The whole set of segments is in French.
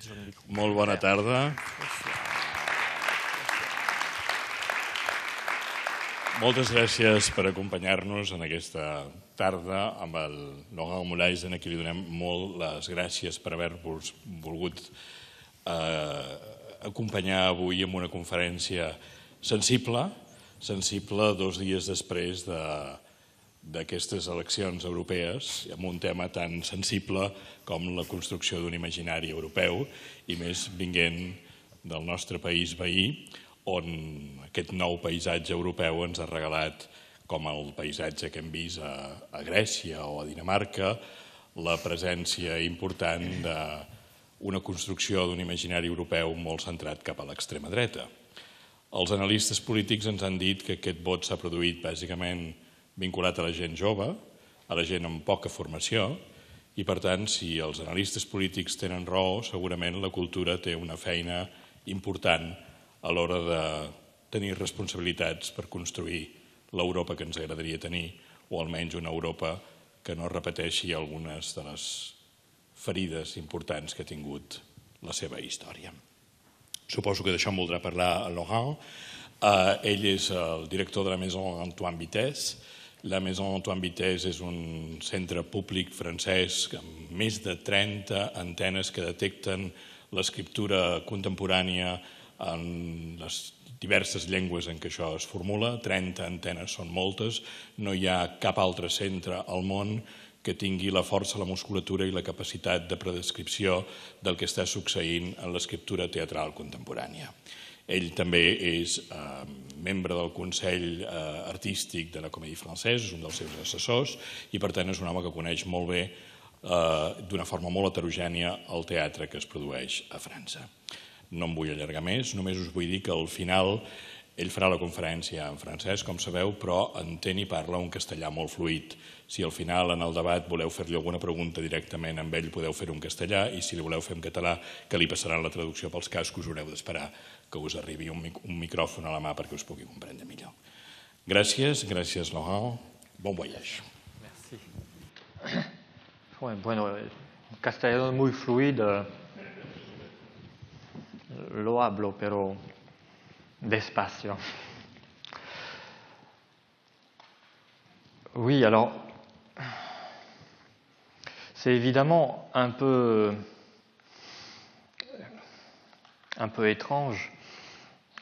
Molt bona tarda. Moltes gràcies per acompanyar-nos en aquesta tarda amb el Laurent Moulais, a qui li donem molt les gràcies per haver-vos volgut acompanyar avui en una conferència sensible 2 dies després d'aquestes eleccions europees, amb un tema tan sensible com la construcció d'un imaginari europeu, i més vinguent del nostre país veí, on aquest nou paisatge europeu ens ha regalat, com el paisatge que hem vist a Grècia o a Dinamarca, la presència important d'una construcció d'un imaginari europeu molt centrat cap a l'extrema dreta. Els analistes polítics ens han dit que aquest vot s'ha produït bàsicament vinculat a la gent jove, a la gent amb poca formació, i per tant, si els analistes polítics tenen raó, segurament la cultura té una feina important a l'hora de tenir responsabilitats per construir l'Europa que ens agradaria tenir, o almenys una Europa que no repeteixi algunes de les ferides importants que ha tingut la seva història. Suposo que d'això en voldrà parlar el Laurent. Ell és el director de la Maison Antoine Vitesse. La Maison Antoine Vitesse és un centre públic francès amb més de 30 antenes que detecten l'escriptura contemporània en les diverses llengües en què això es formula. 30 antenes són moltes. No hi ha cap altre centre al món que tingui la força, la musculatura i la capacitat de predescripció del que està succeint en l'escriptura teatral contemporània. Ell també és membre del Consell Artístic de la Comédie Française, és un dels seus assessors, i per tant és un home que coneix molt bé, d'una forma molt heterogènia, el teatre que es produeix a França. No em vull allargar més, només us vull dir que al final ell farà la conferència en francès, com sabeu, però entén i parla un castellà molt fluid. Si al final, en el debat, voleu fer-li alguna pregunta directament amb ell, podeu fer-ho en castellà, i si li voleu fer en català, que li passaran la traducció pels cascos, haureu d'esperar que us arribi un micròfon a la mà perquè us pugui comprendre millor. Gràcies, Laurent. Bon voyage. Merci. Bueno, el castellano es muy fluido. Lo hablo, pero despacio. Oui, alors, c'est évidemment un peu étrange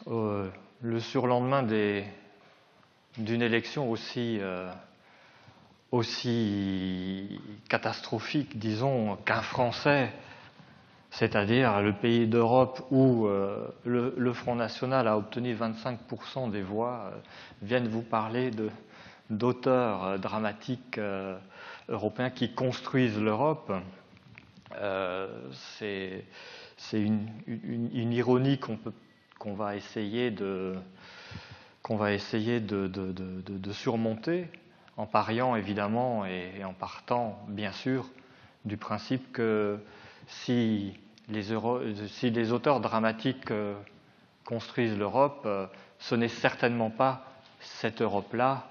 le surlendemain d'une élection aussi catastrophique, disons, qu'un Français, c'est-à-dire le pays d'Europe où le Front National a obtenu 25% des voix, viennent vous parler d'auteurs dramatiques européens qui construisent l'Europe. C'est une ironie qu'on va essayer de surmonter en pariant évidemment et en partant bien sûr du principe que si les auteurs dramatiques construisent l'Europe, ce n'est certainement pas cette Europe-là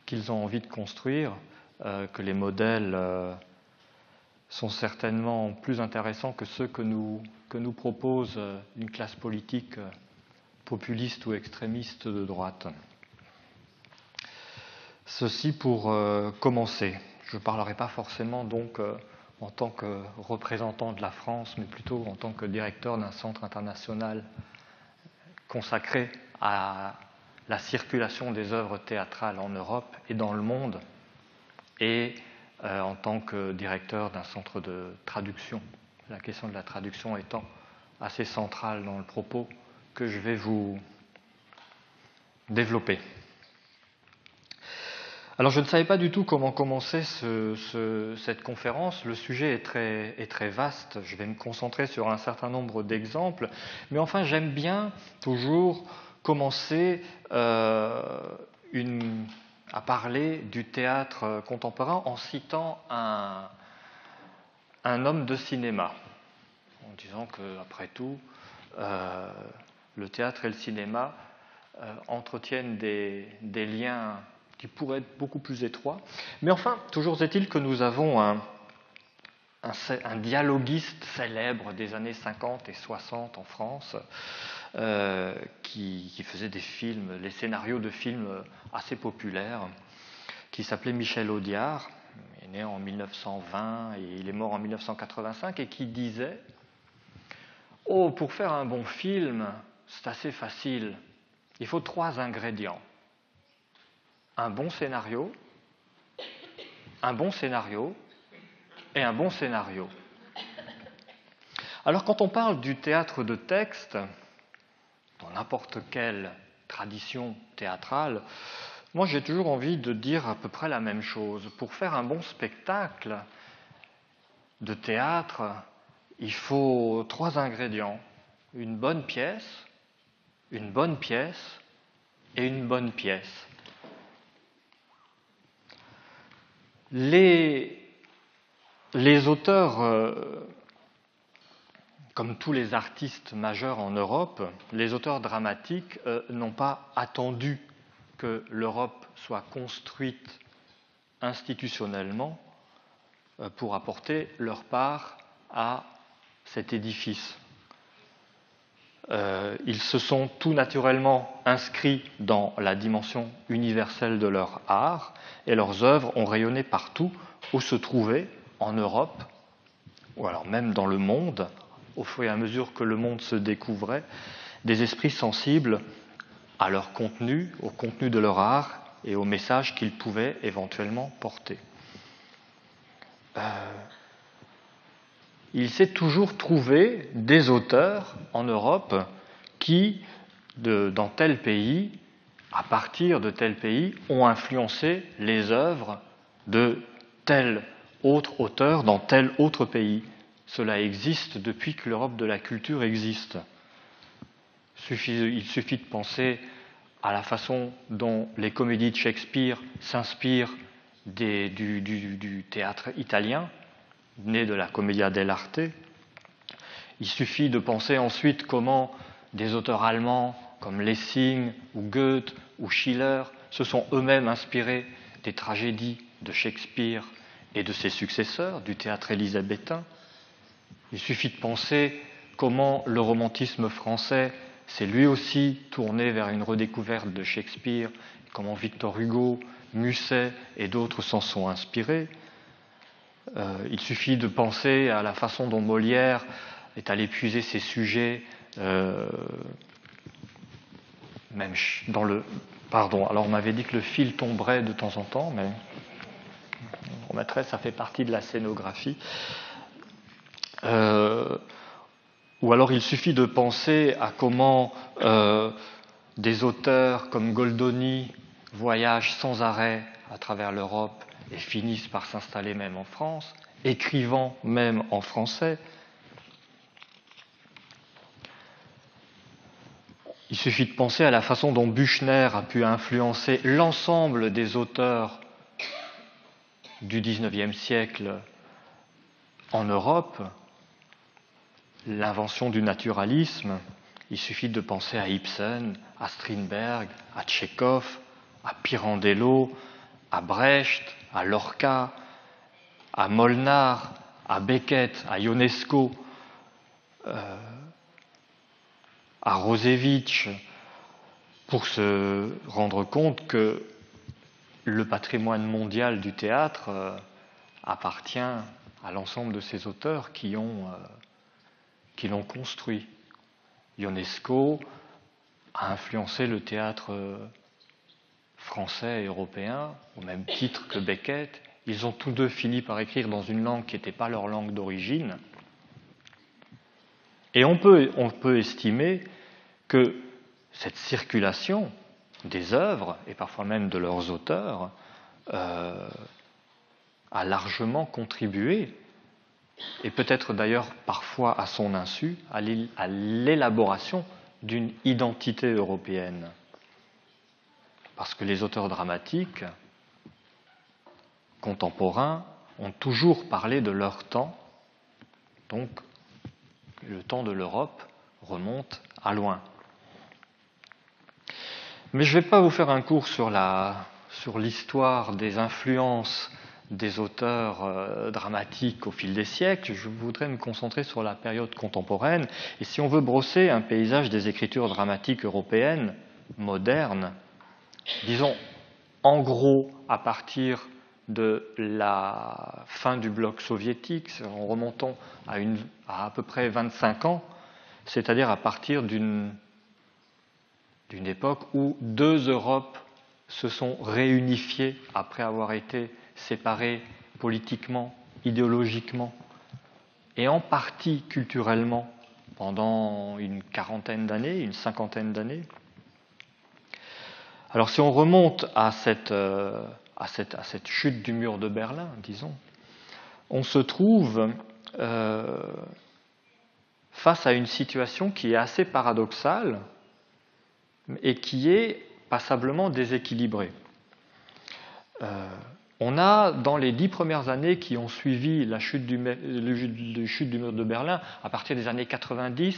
qu'ils ont envie de construire, que les modèles sont certainement plus intéressants que ceux que nous propose une classe politique populiste ou extrémiste de droite. Ceci pour commencer. Je ne parlerai pas forcément donc en tant que représentant de la France, mais plutôt en tant que directeur d'un centre international consacré à la circulation des œuvres théâtrales en Europe et dans le monde, et en tant que directeur d'un centre de traduction. La question de la traduction étant assez centrale dans le propos que je vais vous développer. Alors je ne savais pas du tout comment commencer cette conférence. Le sujet est très vaste. Je vais me concentrer sur un certain nombre d'exemples. Mais enfin, j'aime bien toujours commencer à parler du théâtre contemporain en citant un homme de cinéma, en disant qu'après tout, le théâtre et le cinéma entretiennent des liens qui pourraient être beaucoup plus étroits. Mais enfin, toujours est-il que nous avons un dialoguiste célèbre des années 50 et 60 en France, qui faisait des films, les scénarios de films assez populaires, qui s'appelait Michel Audiard. Il est né en 1920 et il est mort en 1985, et qui disait « Oh, pour faire un bon film, c'est assez facile. Il faut 3 ingrédients. Un bon scénario et un bon scénario. » Alors quand on parle du théâtre de texte, dans n'importe quelle tradition théâtrale, moi j'ai toujours envie de dire à peu près la même chose. Pour faire un bon spectacle de théâtre, il faut 3 ingrédients. Une bonne pièce et une bonne pièce. Les auteurs, comme tous les artistes majeurs en Europe, les auteurs dramatiques n'ont pas attendu que l'Europe soit construite institutionnellement pour apporter leur part à cet édifice. Ils se sont tout naturellement inscrits dans la dimension universelle de leur art, et leurs œuvres ont rayonné partout où se trouvaient, en Europe, ou alors même dans le monde, au fur et à mesure que le monde se découvrait, des esprits sensibles à leur contenu, au contenu de leur art et au message qu'ils pouvaient éventuellement porter. Il s'est toujours trouvé des auteurs en Europe qui, dans tel pays, à partir de tel pays, ont influencé les œuvres de tel autre auteur dans tel autre pays. Cela existe depuis que l'Europe de la culture existe. Il suffit de penser à la façon dont les comédies de Shakespeare s'inspirent du théâtre italien, né de la Commedia dell'arte. Il suffit de penser ensuite comment des auteurs allemands comme Lessing ou Goethe ou Schiller se sont eux-mêmes inspirés des tragédies de Shakespeare et de ses successeurs, du théâtre élisabétain. Il suffit de penser comment le romantisme français s'est lui aussi tourné vers une redécouverte de Shakespeare, comment Victor Hugo, Musset et d'autres s'en sont inspirés. Il suffit de penser à la façon dont Molière est allé puiser ses sujets, même dans le... Pardon, alors on m'avait dit que le fil tomberait de temps en temps, mais on remettrait, ça fait partie de la scénographie. Ou alors il suffit de penser à comment des auteurs comme Goldoni voyagent sans arrêt à travers l'Europe et finissent par s'installer même en France, écrivant même en français. Il suffit de penser à la façon dont Büchner a pu influencer l'ensemble des auteurs du XIXe siècle en Europe, l'invention du naturalisme. Il suffit de penser à Ibsen, à Strindberg, à Tchekhov, à Pirandello, à Brecht, à Lorca, à Molnar, à Beckett, à Ionesco, à Rosevich, pour se rendre compte que le patrimoine mondial du théâtre appartient à l'ensemble de ces auteurs qui l'ont construit. Ionesco a influencé le théâtre français et européen au même titre que Beckett. Ils ont tous deux fini par écrire dans une langue qui n'était pas leur langue d'origine. Et on peut estimer que cette circulation des œuvres, et parfois même de leurs auteurs, a largement contribué, et peut-être d'ailleurs parfois à son insu, à l'élaboration d'une identité européenne. Parce que les auteurs dramatiques contemporains ont toujours parlé de leur temps, donc le temps de l'Europe remonte à loin. Mais je ne vais pas vous faire un cours sur l'histoire des influences des auteurs dramatiques au fil des siècles. Je voudrais me concentrer sur la période contemporaine. Et si on veut brosser un paysage des écritures dramatiques européennes modernes, disons en gros à partir de la fin du bloc soviétique, en remontant à peu près 25 ans, c'est-à-dire à partir d'une époque où deux Europes se sont réunifiées après avoir été séparées politiquement, idéologiquement et en partie culturellement pendant une quarantaine d'années, une cinquantaine d'années. Alors si on remonte à cette chute du mur de Berlin, disons, on se trouve face à une situation qui est assez paradoxale et qui est passablement déséquilibrée. On a, dans les 10 premières années qui ont suivi la chute du mur de Berlin, à partir des années 90,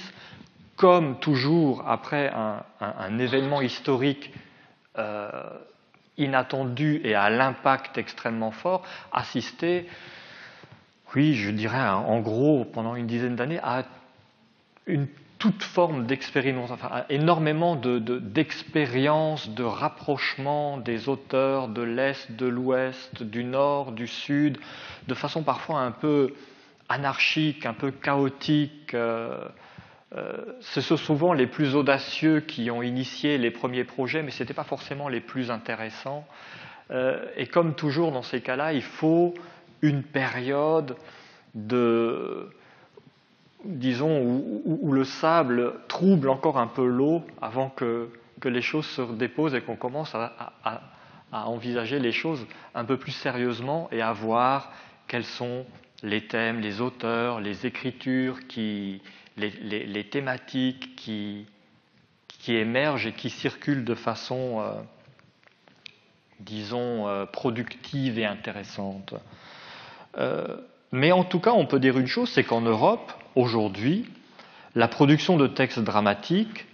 comme toujours après un événement historique inattendu et à l'impact extrêmement fort, assisté, oui, je dirais en gros, pendant une dizaine d'années, à toute forme d'expérimentation, enfin, énormément d'expériences, de rapprochement des auteurs de l'Est, de l'Ouest, du Nord, du Sud, de façon parfois un peu anarchique, un peu chaotique. Ce sont souvent les plus audacieux qui ont initié les premiers projets, mais ce n'étaient pas forcément les plus intéressants. Et comme toujours dans ces cas-là, il faut une période disons, où le sable trouble encore un peu l'eau avant que les choses se déposent et qu'on commence à envisager les choses un peu plus sérieusement et à voir quels sont les thèmes, les auteurs, les écritures, les thématiques qui émergent et qui circulent de façon, disons, productive et intéressante. Mais en tout cas, on peut dire une chose, c'est qu'en Europe, aujourd'hui, la production de textes dramatiques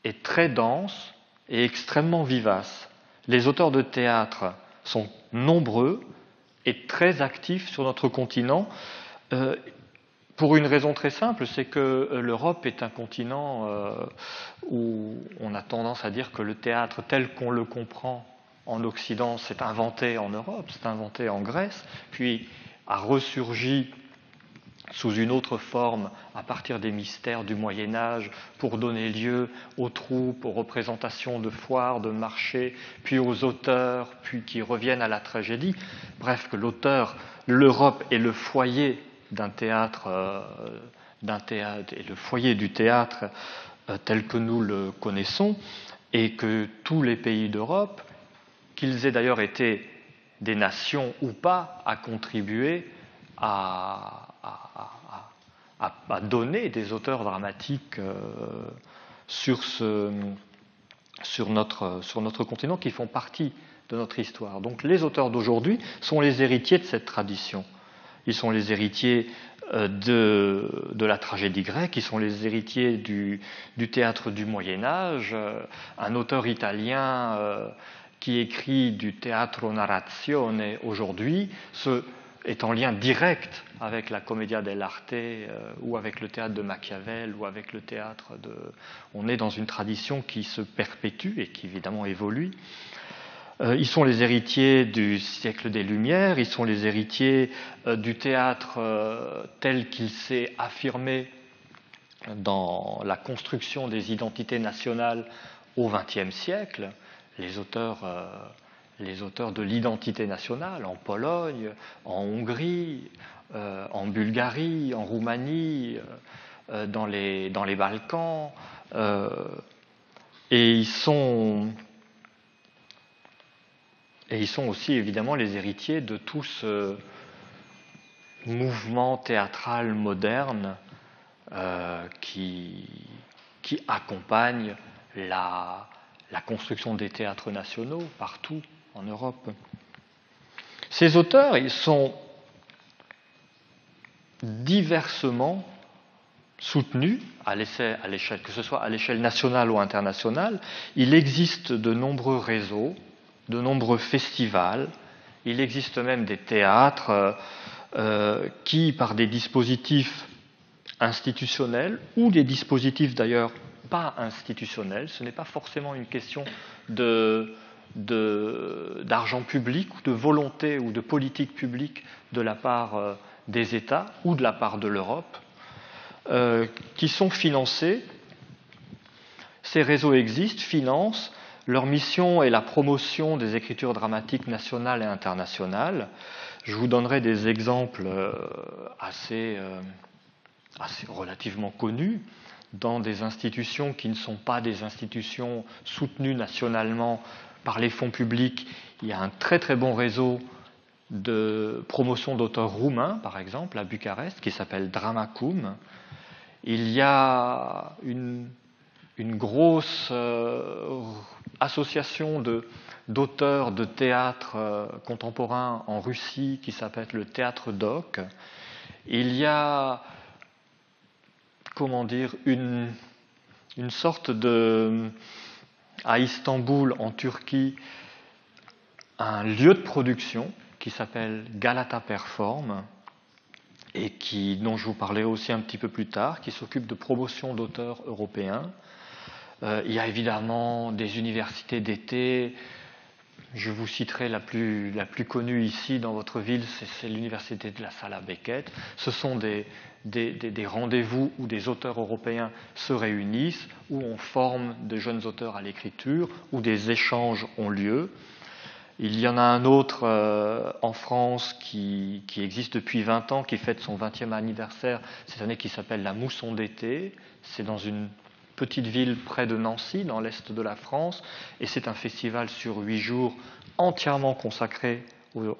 est très dense et extrêmement vivace. Les auteurs de théâtre sont nombreux et très actifs sur notre continent, pour une raison très simple, c'est que l'Europe est un continent où on a tendance à dire que le théâtre tel qu'on le comprend en Occident s'est inventé en Europe, s'est inventé en Grèce, puis a ressurgi sous une autre forme à partir des mystères du Moyen-Âge pour donner lieu aux troupes, aux représentations de foires, de marchés, puis aux auteurs, puis qui reviennent à la tragédie. Bref, que l'Europe est le foyer d'un théâtre et le foyer du théâtre tel que nous le connaissons, et que tous les pays d'Europe, qu'ils aient d'ailleurs été des nations ou pas, à contribuer à donner des auteurs dramatiques sur notre continent qui font partie de notre histoire. Donc les auteurs d'aujourd'hui sont les héritiers de cette tradition. Ils sont les héritiers de la tragédie grecque, ils sont les héritiers du théâtre du Moyen-Âge. Un auteur italien qui écrit du teatro narrazione aujourd'hui est en lien direct avec la commedia dell'arte ou avec le théâtre de Machiavel ou avec le théâtre de... On est dans une tradition qui se perpétue et qui évidemment évolue. Ils sont les héritiers du siècle des Lumières, ils sont les héritiers du théâtre tel qu'il s'est affirmé dans la construction des identités nationales au XXe siècle. Les auteurs de l'identité nationale en Pologne, en Hongrie, en Bulgarie, en Roumanie, dans les Balkans. Et ils sont aussi évidemment les héritiers de tout ce mouvement théâtral moderne qui accompagne la construction des théâtres nationaux partout en Europe. Ces auteurs, ils sont diversement soutenus à l'échelle, que ce soit à l'échelle nationale ou internationale. Il existe de nombreux réseaux, de nombreux festivals Il existe même des théâtres qui, par des dispositifs institutionnels ou des dispositifs d'ailleurs pas institutionnels, ce n'est pas forcément une question d'argent public ou de volonté ou de politique publique de la part des États ou de la part de l'Europe, qui sont financés. Ces réseaux existent, financent. Leur mission est la promotion des écritures dramatiques nationales et internationales. Je vous donnerai des exemples assez relativement connus dans des institutions qui ne sont pas des institutions soutenues nationalement par les fonds publics. Il y a un très très bon réseau de promotion d'auteurs roumains, par exemple, à Bucarest, qui s'appelle Dramacum. Il y a une grosse association d'auteurs de théâtre contemporain en Russie qui s'appelle le Théâtre Doc. Il y a, comment dire, une sorte à Istanbul, en Turquie, un lieu de production qui s'appelle Galata Perform et dont je vous parlerai aussi un petit peu plus tard, qui s'occupe de promotion d'auteurs européens. Il y a évidemment des universités d'été. Je vous citerai la plus connue ici dans votre ville, c'est l'université de la Sala Beckett. Ce sont des rendez-vous où des auteurs européens se réunissent, où on forme de jeunes auteurs à l'écriture, où des échanges ont lieu. Il y en a un autre en France qui existe depuis 20 ans, qui fête son 20e anniversaire cette année, qui s'appelle la Mousson d'été. C'est dans une petite ville près de Nancy, dans l'est de la France, et c'est un festival sur 8 jours entièrement consacré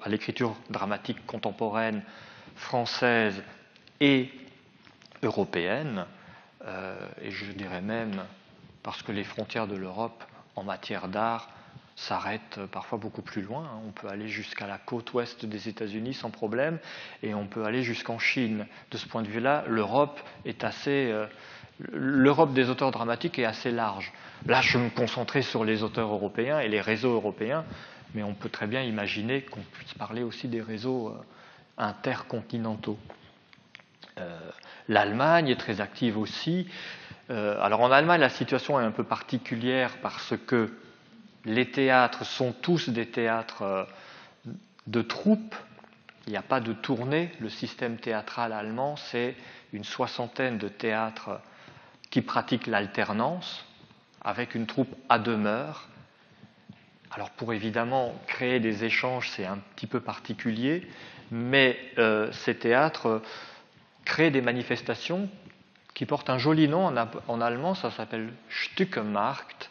à l'écriture dramatique contemporaine française et européenne, et je dirais même, parce que les frontières de l'Europe en matière d'art s'arrêtent parfois beaucoup plus loin. On peut aller jusqu'à la côte ouest des États-Unis sans problème, et on peut aller jusqu'en Chine. De ce point de vue-là, l'Europe des auteurs dramatiques est assez large. Là, je me concentrais sur les auteurs européens et les réseaux européens, mais on peut très bien imaginer qu'on puisse parler aussi des réseaux intercontinentaux. L'Allemagne est très active aussi. Alors en Allemagne, la situation est un peu particulière parce que les théâtres sont tous des théâtres de troupes. Il n'y a pas de tournée. Le système théâtral allemand, c'est une 60aine de théâtres qui pratiquent l'alternance avec une troupe à demeure. Alors pour évidemment créer des échanges, c'est un petit peu particulier, mais ces théâtres créent des manifestations qui portent un joli nom en allemand, ça s'appelle Stückemarkt,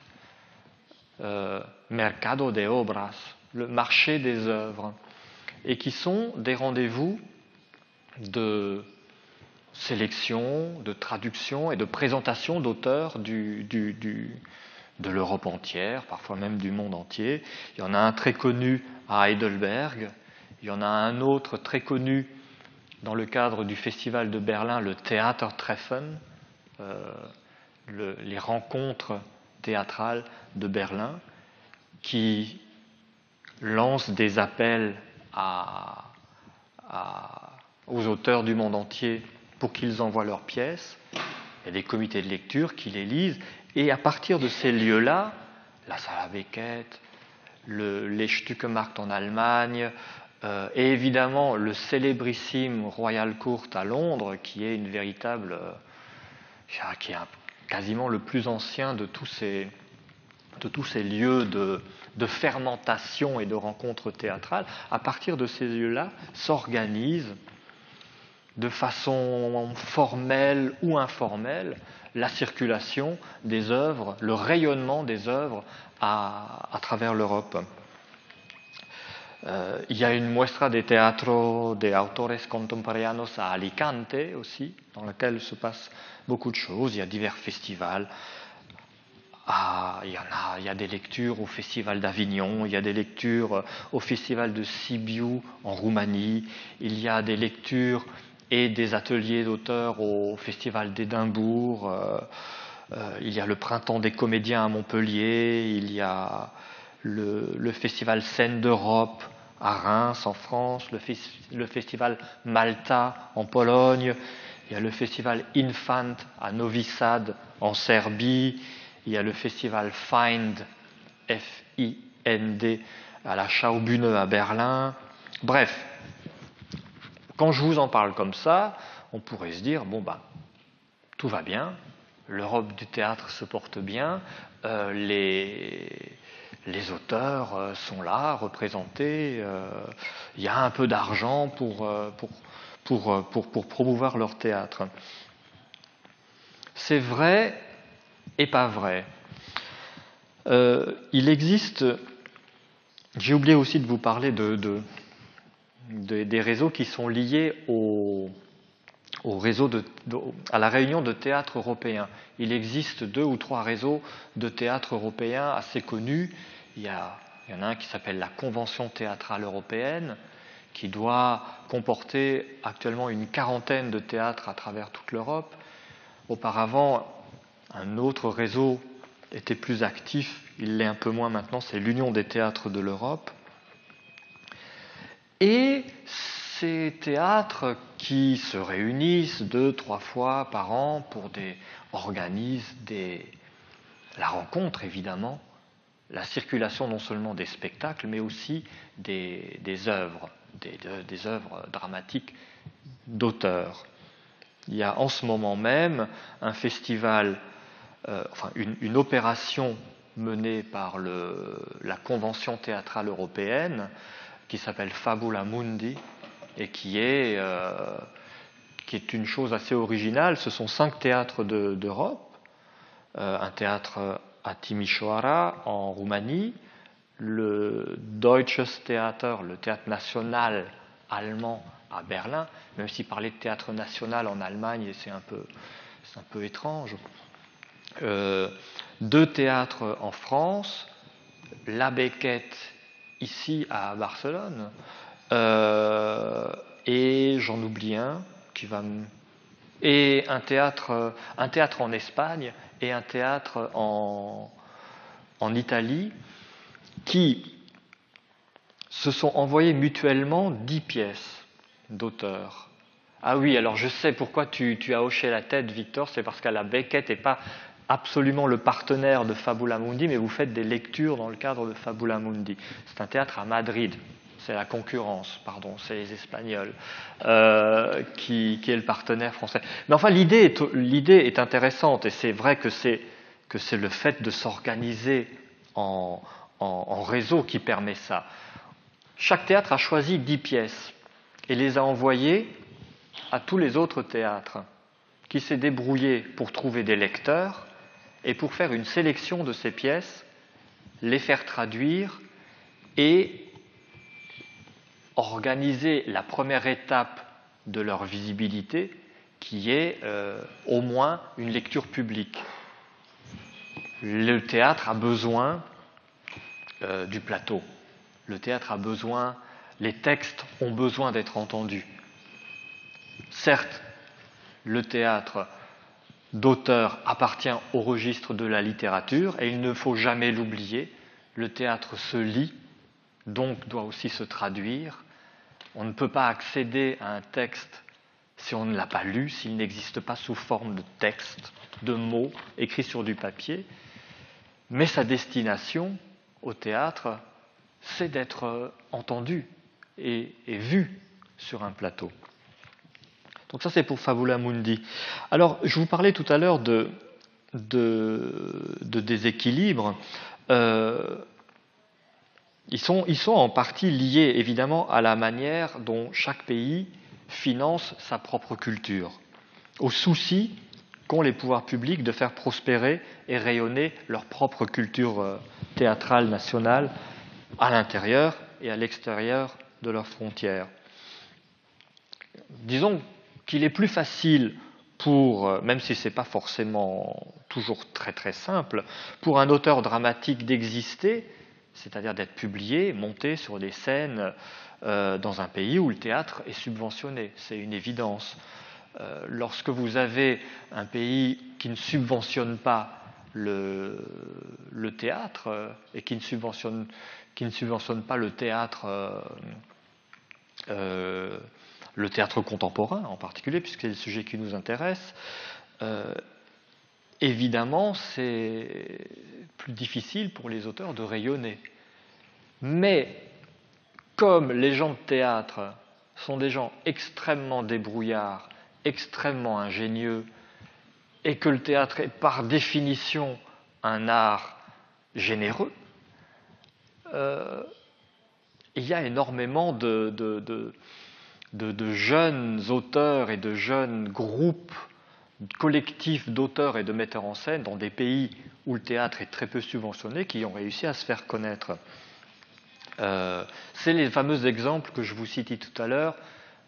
Mercado de Obras, le marché des œuvres, et qui sont des rendez-vous de sélection, de traduction et de présentation d'auteurs de l'Europe entière, parfois même du monde entier. Il y en a un très connu à Heidelberg, il y en a un autre très connu dans le cadre du festival de Berlin, le Theatertreffen, les rencontres théâtrales de Berlin, qui lance des appels aux auteurs du monde entier pour qu'ils envoient leurs pièces. Il y a des comités de lecture qui les lisent, et à partir de ces lieux-là, la Sala Beckett, les Stückemarkt en Allemagne, et évidemment le célébrissime Royal Court à Londres, qui est une véritable, qui est quasiment le plus ancien de tous ces lieux de fermentation et de rencontres théâtrales. À partir de ces lieux-là, s'organise de façon formelle ou informelle la circulation des œuvres, le rayonnement des œuvres à travers l'Europe. Il y a une muestra de teatro de autores contemporáneos à Alicante aussi, dans laquelle se passe beaucoup de choses. Il y a divers festivals. Il y a des lectures au Festival d'Avignon, il y a des lectures au Festival de Sibiu en Roumanie, il y a des lectures et des ateliers d'auteurs au Festival d'Édimbourg, il y a le Printemps des comédiens à Montpellier, il y a le Festival Scène d'Europe à Reims en France, le festival Malta en Pologne, il y a le festival Infant à Novi Sad en Serbie, il y a le festival Find, F-I-N-D, à la Schaubühne à Berlin. Bref, quand je vous en parle comme ça, on pourrait se dire, bon bah, tout va bien, l'Europe du théâtre se porte bien, les auteurs sont là, représentés, il y a un peu d'argent pour promouvoir leur théâtre. C'est vrai et pas vrai. Il existe, j'ai oublié aussi de vous parler des réseaux qui sont liés à la réunion de théâtre européen. Il existe 2 ou 3 réseaux de théâtre européen assez connus. Il y en a un qui s'appelle la Convention théâtrale européenne, qui doit comporter actuellement une 40aine de théâtres à travers toute l'Europe. Auparavant, un autre réseau était plus actif, il l'est un peu moins maintenant, c'est l'Union des théâtres de l'Europe. Et ces théâtres qui se réunissent 2-3 fois par an organisent la rencontre, évidemment, la circulation non seulement des spectacles, mais aussi des œuvres, des œuvres dramatiques d'auteurs. Il y a en ce moment même un festival, une opération menée par la Convention théâtrale européenne qui s'appelle Fabula Mundi et qui est une chose assez originale. Ce sont 5 théâtres d'Europe, un théâtre à Timișoara en Roumanie, le Deutsches Theater, le théâtre national allemand à Berlin, même si parler de théâtre national en Allemagne, c'est un peu étrange. 2 théâtres en France, la Beckett ici à Barcelone, et j'en oublie un qui va et un théâtre en Espagne et un théâtre en Italie qui se sont envoyés mutuellement 10 pièces d'auteurs. Ah oui, alors je sais pourquoi tu as hoché la tête, Victor, c'est parce qu'à la Beckett n'est pas absolument le partenaire de Fabula Mundi, mais vous faites des lectures dans le cadre de Fabula Mundi. C'est un théâtre à Madrid. C'est la concurrence, pardon, c'est les Espagnols qui est le partenaire français. Mais enfin, l'idée est intéressante et c'est vrai que c'est le fait de s'organiser en réseau qui permet ça. Chaque théâtre a choisi 10 pièces et les a envoyées à tous les autres théâtres, qui s'est débrouillé pour trouver des lecteurs et pour faire une sélection de ces pièces, les faire traduire et organiser la première étape de leur visibilité, qui est au moins une lecture publique. Le théâtre a besoin du plateau. Le théâtre a besoin, les textes ont besoin d'être entendus. Certes, le théâtre d'auteur appartient au registre de la littérature et il ne faut jamais l'oublier. Le théâtre se lit, donc doit aussi se traduire. On ne peut pas accéder à un texte si on ne l'a pas lu, s'il n'existe pas sous forme de texte, de mots écrits sur du papier. Mais sa destination au théâtre, c'est d'être entendu et vu sur un plateau. Donc ça, c'est pour Fabula Mundi. Alors, je vous parlais tout à l'heure de déséquilibre. Ils sont en partie liés, évidemment, à la manière dont chaque pays finance sa propre culture, au souci qu'ont les pouvoirs publics de faire prospérer et rayonner leur propre culture théâtrale nationale à l'intérieur et à l'extérieur de leurs frontières. Disons qu'il est plus facile même si ce n'est pas forcément toujours très très simple, pour un auteur dramatique d'exister, c'est-à-dire d'être publié, monté sur des scènes dans un pays où le théâtre est subventionné. C'est une évidence. Lorsque vous avez un pays qui ne subventionne pas le théâtre et qui ne subventionne pas le théâtre contemporain en particulier, puisque c'est le sujet qui nous intéresse, évidemment, c'est plus difficile pour les auteurs de rayonner. Mais comme les gens de théâtre sont des gens extrêmement débrouillards, extrêmement ingénieux, et que le théâtre est par définition un art généreux, il y a énormément de jeunes auteurs et de jeunes groupes collectifs d'auteurs et de metteurs en scène dans des pays où le théâtre est très peu subventionné qui ont réussi à se faire connaître. C'est les fameux exemples que je vous citais tout à l'heure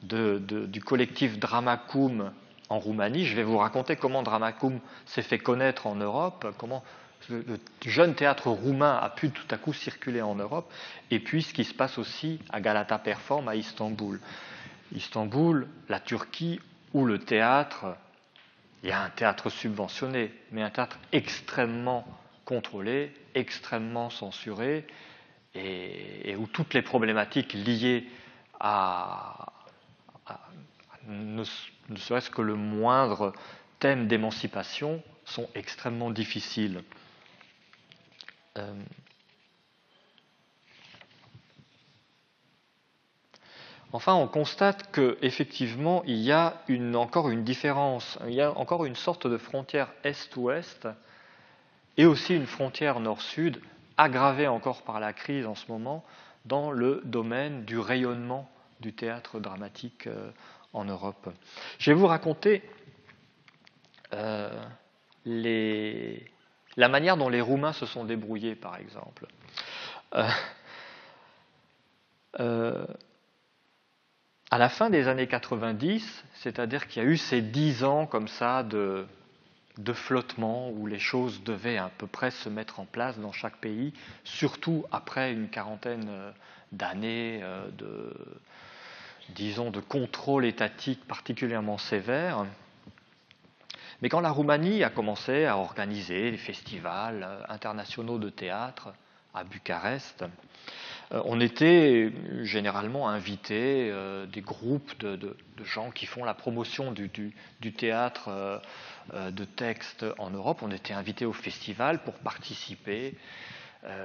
du collectif Dramacum en Roumanie. Je vais vous raconter comment Dramacum s'est fait connaître en Europe, comment le jeune théâtre roumain a pu tout à coup circuler en Europe, et puis ce qui se passe aussi à Galata Perform à Istanbul. Istanbul, la Turquie, où le théâtre, il y a un théâtre subventionné, mais un théâtre extrêmement contrôlé, extrêmement censuré, et où toutes les problématiques liées ne serait-ce que le moindre thème d'émancipation sont extrêmement difficiles. Enfin, on constate qu'effectivement, il y a encore une différence, il y a encore une sorte de frontière est-ouest et aussi une frontière nord-sud, aggravée encore par la crise en ce moment, dans le domaine du rayonnement du théâtre dramatique en Europe. Je vais vous raconter la manière dont les Roumains se sont débrouillés, par exemple. À la fin des années 90, c'est-à-dire qu'il y a eu ces 10 ans comme ça de flottement où les choses devaient à peu près se mettre en place dans chaque pays, surtout après une quarantaine d'années de contrôle étatique particulièrement sévère. Mais quand la Roumanie a commencé à organiser des festivals internationaux de théâtre à Bucarest, on était généralement invités, des groupes de gens qui font la promotion du théâtre de texte en Europe. On était invités au festival pour participer,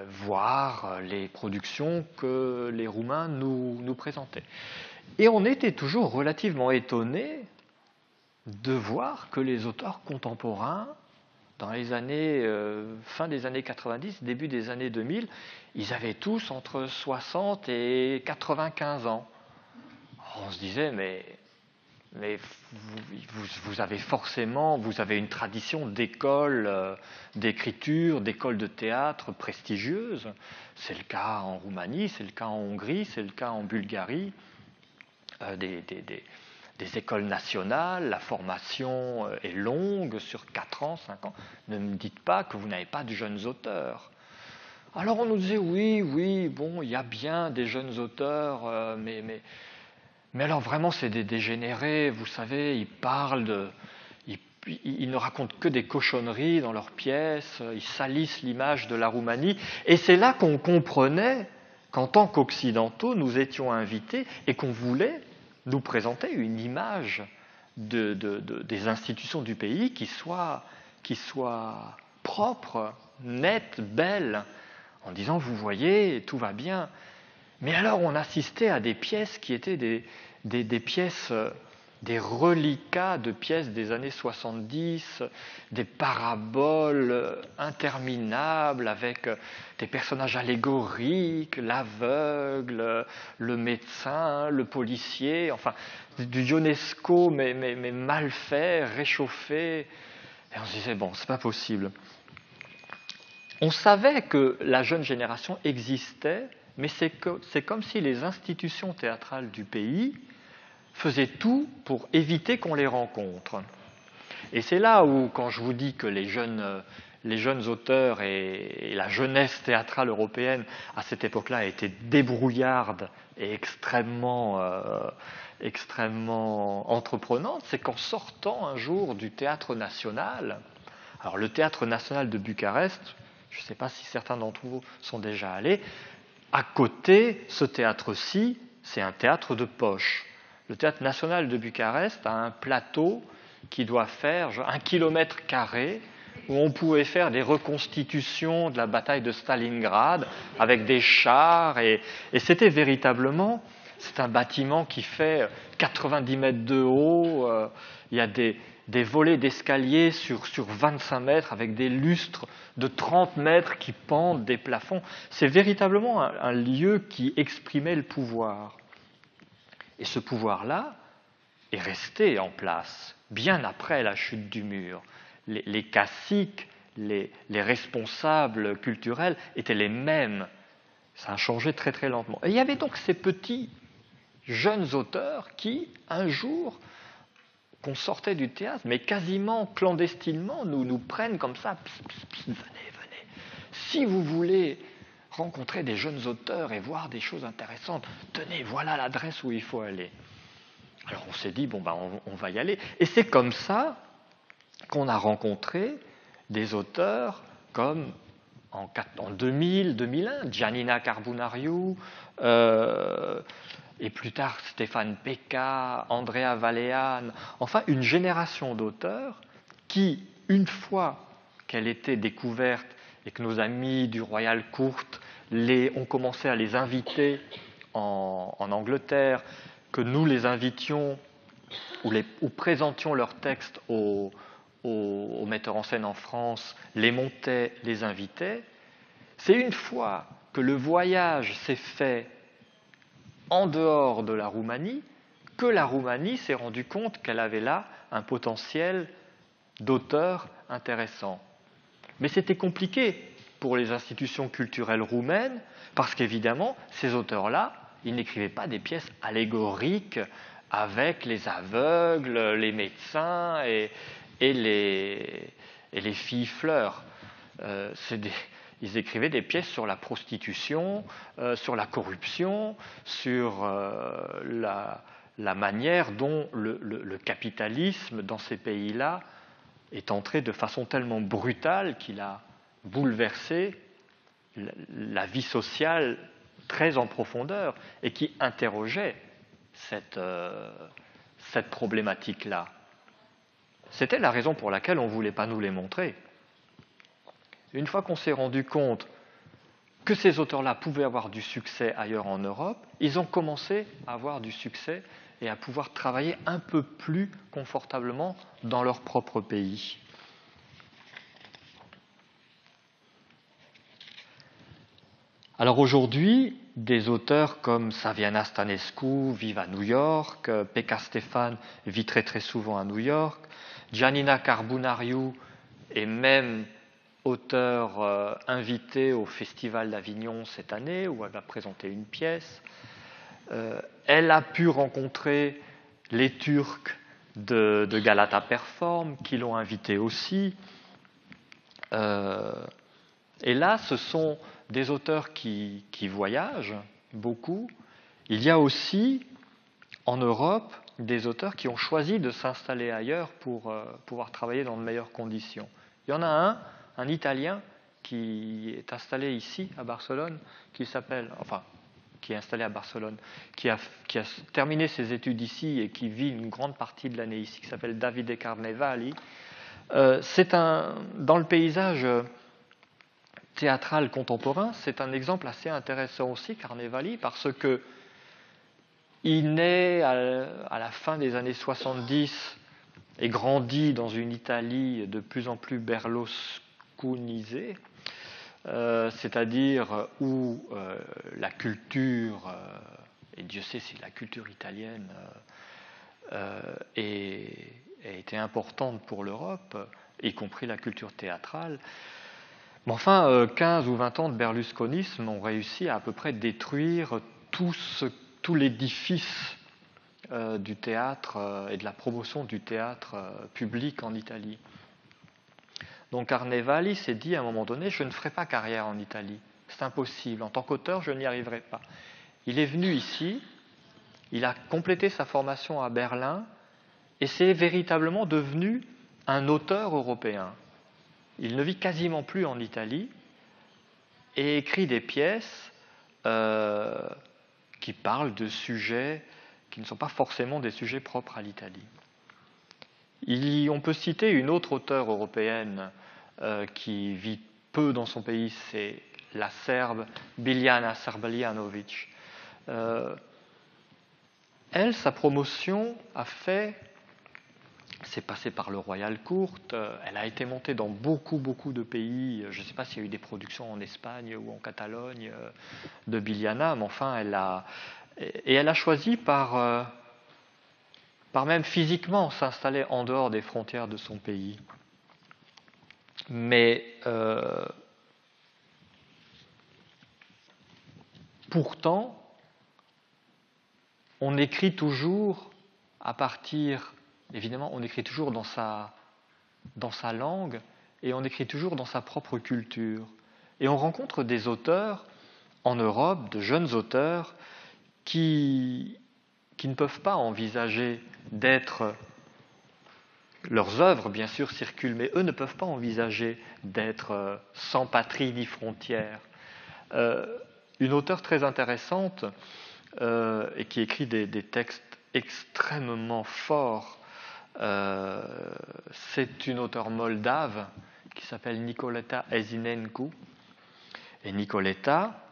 voir les productions que les Roumains nous présentaient. Et on était toujours relativement étonnés de voir que les auteurs contemporains, dans les années, fin des années 90, début des années 2000, ils avaient tous entre 60 et 95 ans. On se disait, mais vous avez une tradition d'école d'écriture, d'école de théâtre prestigieuse. C'est le cas en Roumanie, c'est le cas en Hongrie, c'est le cas en Bulgarie. Des écoles nationales, la formation est longue, sur 4 ans, 5 ans. Ne me dites pas que vous n'avez pas de jeunes auteurs. Alors on nous disait, oui, bon, il y a bien des jeunes auteurs, mais alors vraiment c'est des dégénérés, vous savez, ils ne racontent que des cochonneries dans leurs pièces, ils salissent l'image de la Roumanie. Et c'est là qu'on comprenait qu'en tant qu'occidentaux, nous étions invités et qu'on voulait nous présenter une image des institutions du pays qui soit propre, nette, belle, en disant, vous voyez, tout va bien. Mais alors on assistait à des pièces qui étaient des pièces, des reliquats de pièces des années 70, des paraboles interminables avec des personnages allégoriques, l'aveugle, le médecin, le policier, enfin du Ionesco mais mal fait, réchauffé. Et on se disait, bon, c'est pas possible. On savait que la jeune génération existait, mais c'est comme si les institutions théâtrales du pays faisaient tout pour éviter qu'on les rencontre. Et c'est là où, quand je vous dis que les jeunes auteurs et la jeunesse théâtrale européenne, à cette époque-là, étaient débrouillardes et extrêmement entreprenantes, c'est qu'en sortant un jour du théâtre national, Alors le Théâtre national de Bucarest, je ne sais pas si certains d'entre vous sont déjà allés, à côté, ce théâtre-ci, c'est un théâtre de poche. Le Théâtre national de Bucarest a un plateau qui doit faire 1 km², où on pouvait faire des reconstitutions de la bataille de Stalingrad avec des chars, et c'était véritablement, c'est un bâtiment qui fait 90 mètres de haut, il y a des volets d'escalier sur 25 mètres avec des lustres de 30 mètres qui pendent des plafonds. C'est véritablement un lieu qui exprimait le pouvoir. Et ce pouvoir-là est resté en place bien après la chute du mur. Les caciques, les responsables culturels étaient les mêmes. Ça a changé très très lentement. Et il y avait donc ces petits jeunes auteurs qui, un jour, qu'on sortait du théâtre, mais quasiment clandestinement, nous prennent comme ça, venez. Si vous voulez rencontrer des jeunes auteurs et voir des choses intéressantes, tenez, voilà l'adresse où il faut aller. Alors on s'est dit, on va y aller. Et c'est comme ça qu'on a rencontré des auteurs comme en 2000, 2001, Giannina Carbonariu, et plus tard Stéphane Pecca, Andrea Valean, enfin une génération d'auteurs qui, une fois qu'elle était découverte et que nos amis du Royal Court ont commencé à les inviter en Angleterre, que nous les invitions ou présentions leurs textes aux metteurs en scène en France, les montaient, les invitaient, c'est une fois que le voyage s'est fait en dehors de la Roumanie que la Roumanie s'est rendue compte qu'elle avait là un potentiel d'auteurs intéressants. Mais c'était compliqué pour les institutions culturelles roumaines parce qu'évidemment, ces auteurs-là, ils n'écrivaient pas des pièces allégoriques avec les aveugles, les médecins et les filles fleurs. Ils écrivaient des pièces sur la prostitution, sur la corruption, sur la manière dont le capitalisme dans ces pays-là est entré de façon tellement brutale qu'il a bouleversé la vie sociale très en profondeur et qui interrogeait cette problématique-là. C'était la raison pour laquelle on ne voulait pas nous les montrer. Une fois qu'on s'est rendu compte que ces auteurs-là pouvaient avoir du succès ailleurs en Europe, ils ont commencé à avoir du succès et à pouvoir travailler un peu plus confortablement dans leur propre pays. Alors aujourd'hui, des auteurs comme Saviana Stanescu vivent à New York, Pekka Stefan vit très très souvent à New York, Giannina Carbonariu est même auteur invité au Festival d'Avignon cette année, où elle va présenter une pièce. Elle a pu rencontrer les Turcs de Galata Perform, qui l'ont invitée aussi. Et là, ce sont des auteurs qui voyagent beaucoup. Il y a aussi, en Europe, des auteurs qui ont choisi de s'installer ailleurs pour pouvoir travailler dans de meilleures conditions. Il y en a un Italien qui est installé ici, à Barcelone, qui est installé à Barcelone, qui a terminé ses études ici et qui vit une grande partie de l'année ici, qui s'appelle Davide Carnevali. Dans le paysage théâtral contemporain, c'est un exemple assez intéressant aussi, Carnevali, parce que il naît à la fin des années 70 et grandit dans une Italie de plus en plus berlusconisée, c'est-à-dire où la culture, et Dieu sait si la culture italienne a été importante pour l'Europe, y compris la culture théâtrale. Mais enfin, 15 ou 20 ans de berlusconisme ont réussi à peu près détruire tout l'édifice du théâtre et de la promotion du théâtre public en Italie. Donc Carnevali s'est dit à un moment donné, je ne ferai pas carrière en Italie, c'est impossible, en tant qu'auteur je n'y arriverai pas. Il est venu ici, il a complété sa formation à Berlin et c'est véritablement devenu un auteur européen. il ne vit quasiment plus en Italie et écrit des pièces qui parlent de sujets qui ne sont pas forcément des sujets propres à l'Italie. On peut citer une autre auteure européenne qui vit peu dans son pays, c'est la Serbe Biljana Srbljanović. Elle, sa promotion c'est passé par le Royal Court, elle a été montée dans beaucoup de pays. Je ne sais pas s'il y a eu des productions en Espagne ou en Catalogne de Biljana, mais enfin, elle a choisi par même physiquement s'installer en dehors des frontières de son pays. Mais pourtant, on écrit toujours à partir, évidemment, on écrit toujours dans sa langue et on écrit toujours dans sa propre culture. Et on rencontre des auteurs en Europe, de jeunes auteurs, qui ne peuvent pas envisager d'être... Leurs œuvres, bien sûr, circulent, mais eux ne peuvent pas envisager d'être sans patrie ni frontières. Une auteure très intéressante et qui écrit des textes extrêmement forts, c'est une auteure moldave qui s'appelle Nicoleta Ezinencu. Et Nicoleta,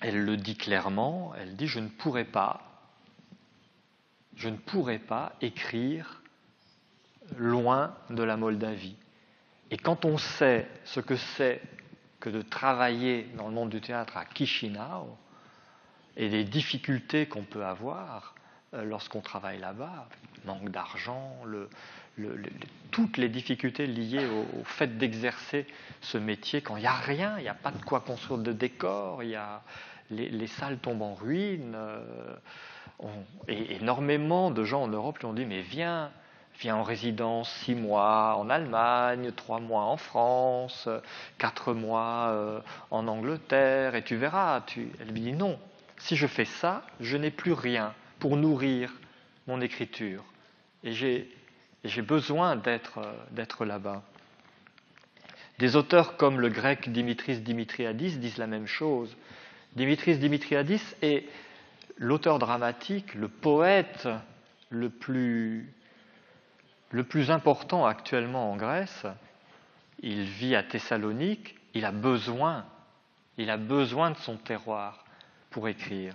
elle le dit clairement, elle dit « je ne pourrais pas écrire loin de la Moldavie ». Et quand on sait ce que c'est que de travailler dans le monde du théâtre à Chișinău et les difficultés qu'on peut avoir lorsqu'on travaille là-bas, le manque d'argent, toutes les difficultés liées au fait d'exercer ce métier quand il n'y a rien, il n'y a pas de quoi construire de décor, les salles tombent en ruine. Et énormément de gens en Europe lui ont dit « mais viens en résidence 6 mois en Allemagne, 3 mois en France, 4 mois en Angleterre, et tu verras. » Elle lui dit « non, si je fais ça, je n'ai plus rien pour nourrir mon écriture. Et j'ai besoin d'être là-bas. » Des auteurs comme le grec Dimitris Dimitriadis disent la même chose. Dimitris Dimitriadis est l'auteur dramatique, le poète le plus important actuellement en Grèce. Il vit à Thessalonique, il a besoin de son terroir pour écrire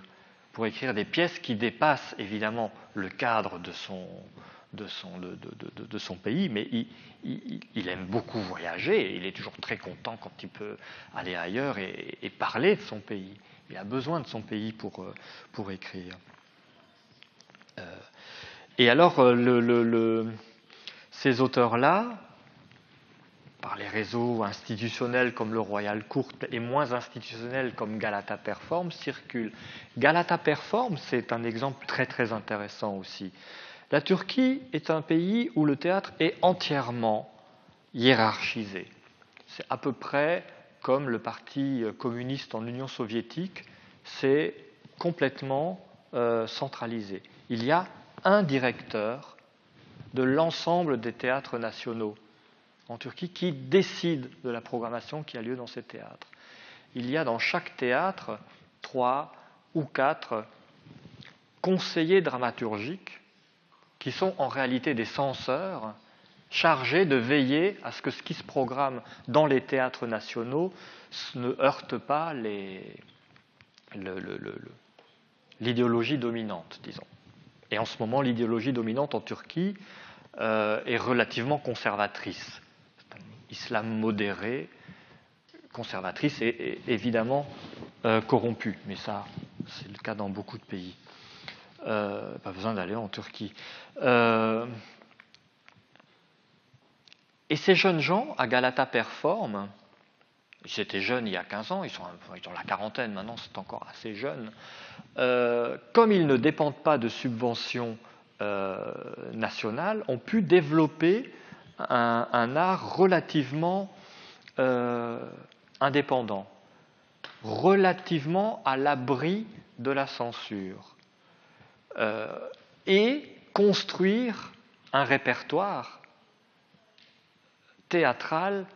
des pièces qui dépassent évidemment le cadre de son pays, mais il aime beaucoup voyager, et il est toujours très content quand il peut aller ailleurs et parler de son pays. Il a besoin de son pays pour écrire. Et alors, ces auteurs-là, par les réseaux institutionnels comme le Royal Court et moins institutionnels comme Galata Perform, circulent. Galata Perform, c'est un exemple très très intéressant aussi. La Turquie est un pays où le théâtre est entièrement hiérarchisé. C'est à peu près comme le parti communiste en Union soviétique, c'est complètement centralisé. Il y a un directeur de l'ensemble des théâtres nationaux en Turquie qui décide de la programmation qui a lieu dans ces théâtres. Il y a dans chaque théâtre 3 ou 4 conseillers dramaturgiques qui sont en réalité des censeurs chargés de veiller à ce que ce qui se programme dans les théâtres nationaux ne heurte pas l'idéologie dominante, disons. Et en ce moment, l'idéologie dominante en Turquie est relativement conservatrice. C'est un islam modéré, conservatrice et évidemment corrompu. Mais ça, c'est le cas dans beaucoup de pays. Pas besoin d'aller en Turquie. Et ces jeunes gens, à Galata Perform, ils étaient jeunes il y a 15 ans, ils sont dans la quarantaine maintenant, c'est encore assez jeune. Comme ils ne dépendent pas de subventions nationales, ont pu développer un art relativement indépendant, relativement à l'abri de la censure, et construire un répertoire théâtral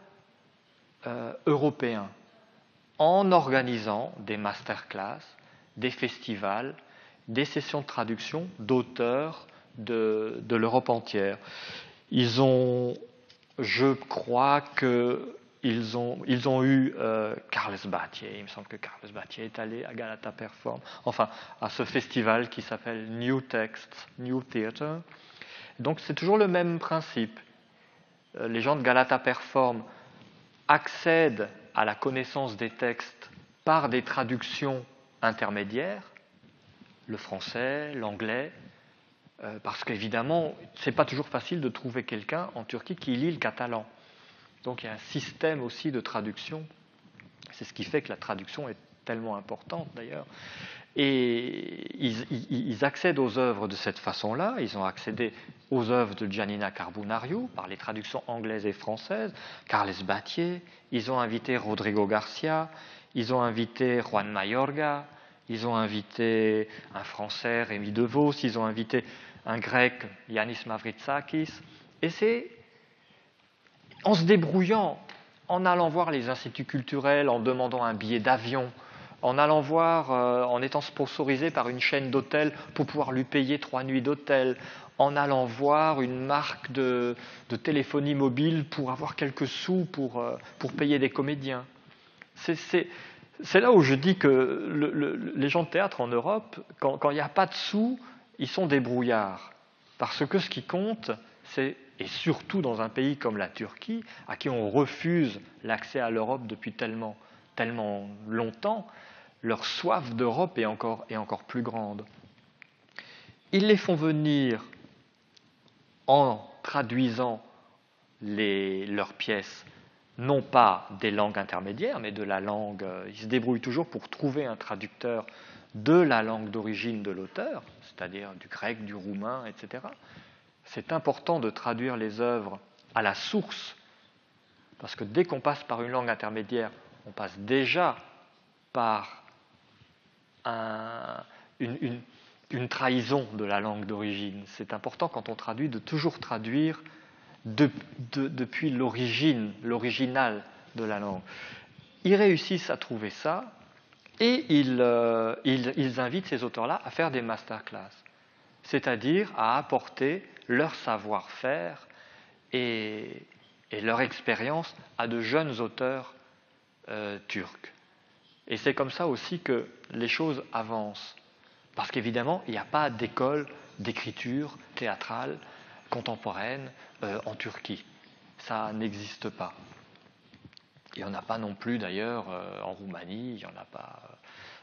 européen en organisant des masterclass, des festivals, des sessions de traduction d'auteurs de l'Europe entière. Ils ont, je crois qu'ils ont eu Carles Battier. Il me semble que Carles Battier est allé à Galata Perform, enfin à ce festival qui s'appelle New Text, New Theatre. Donc c'est toujours le même principe. Les gens de Galata Perform accèdent à la connaissance des textes par des traductions intermédiaires, le français, l'anglais, parce qu'évidemment, ce n'est pas toujours facile de trouver quelqu'un en Turquie qui lit le catalan. Donc il y a un système aussi de traduction. C'est ce qui fait que la traduction est tellement importante d'ailleurs. Et ils accèdent aux œuvres de cette façon-là. Ils ont accédé aux œuvres de Giannina Carbonariu par les traductions anglaises et françaises, Carles Battier. Ils ont invité Rodrigo Garcia. Ils ont invité Juan Mayorga. Ils ont invité un Français, Rémi DeVos. Ils ont invité un Grec, Yanis Mavrotsakis. Et c'est en se débrouillant, en allant voir les instituts culturels, en demandant un billet d'avion, en allant voir, en étant sponsorisé par une chaîne d'hôtels pour pouvoir lui payer 3 nuits d'hôtel, en allant voir une marque de téléphonie mobile pour avoir quelques sous pour payer des comédiens. C'est là où je dis que les gens de théâtre en Europe, quand il n'y a pas de sous, ils sont débrouillards. Parce que ce qui compte, c'est, et surtout dans un pays comme la Turquie, à qui on refuse l'accès à l'Europe depuis tellement longtemps, leur soif d'Europe est encore plus grande. Ils les font venir en traduisant leurs pièces, non pas des langues intermédiaires, mais de la langue. Ils se débrouillent toujours pour trouver un traducteur de la langue d'origine de l'auteur, c'est-à-dire du grec, du roumain, etc. C'est important de traduire les œuvres à la source, parce que dès qu'on passe par une langue intermédiaire, on passe déjà par une trahison de la langue d'origine. C'est important quand on traduit de toujours traduire depuis l'original de la langue. Ils réussissent à trouver ça et ils invitent ces auteurs-là à faire des masterclass, c'est-à-dire à apporter leur savoir-faire et leur expérience à de jeunes auteurs turcs. Et c'est comme ça aussi que les choses avancent. Parce qu'évidemment, il n'y a pas d'école d'écriture théâtrale contemporaine en Turquie. Ça n'existe pas. Il n'y en a pas non plus d'ailleurs en Roumanie, il n'y en a pas.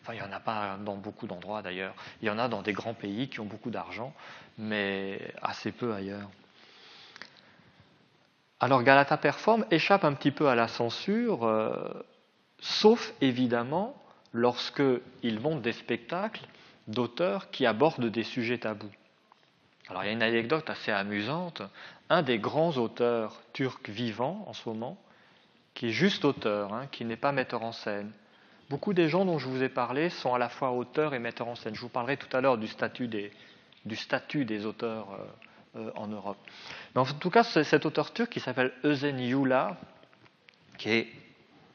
Enfin, il n'y en a pas dans beaucoup d'endroits d'ailleurs. Il y en a dans des grands pays qui ont beaucoup d'argent, mais assez peu ailleurs. Alors Galata Perform échappe un petit peu à la censure, sauf évidemment lorsqu'ils montent des spectacles d'auteurs qui abordent des sujets tabous. Alors il y a une anecdote assez amusante. Un des grands auteurs turcs vivants en ce moment, qui est juste auteur, qui n'est pas metteur en scène. Beaucoup des gens dont je vous ai parlé sont à la fois auteurs et metteurs en scène. Je vous parlerai tout à l'heure du statut des auteurs en Europe. Mais en tout cas, c'est cet auteur turc qui s'appelle Özen Yula, qui est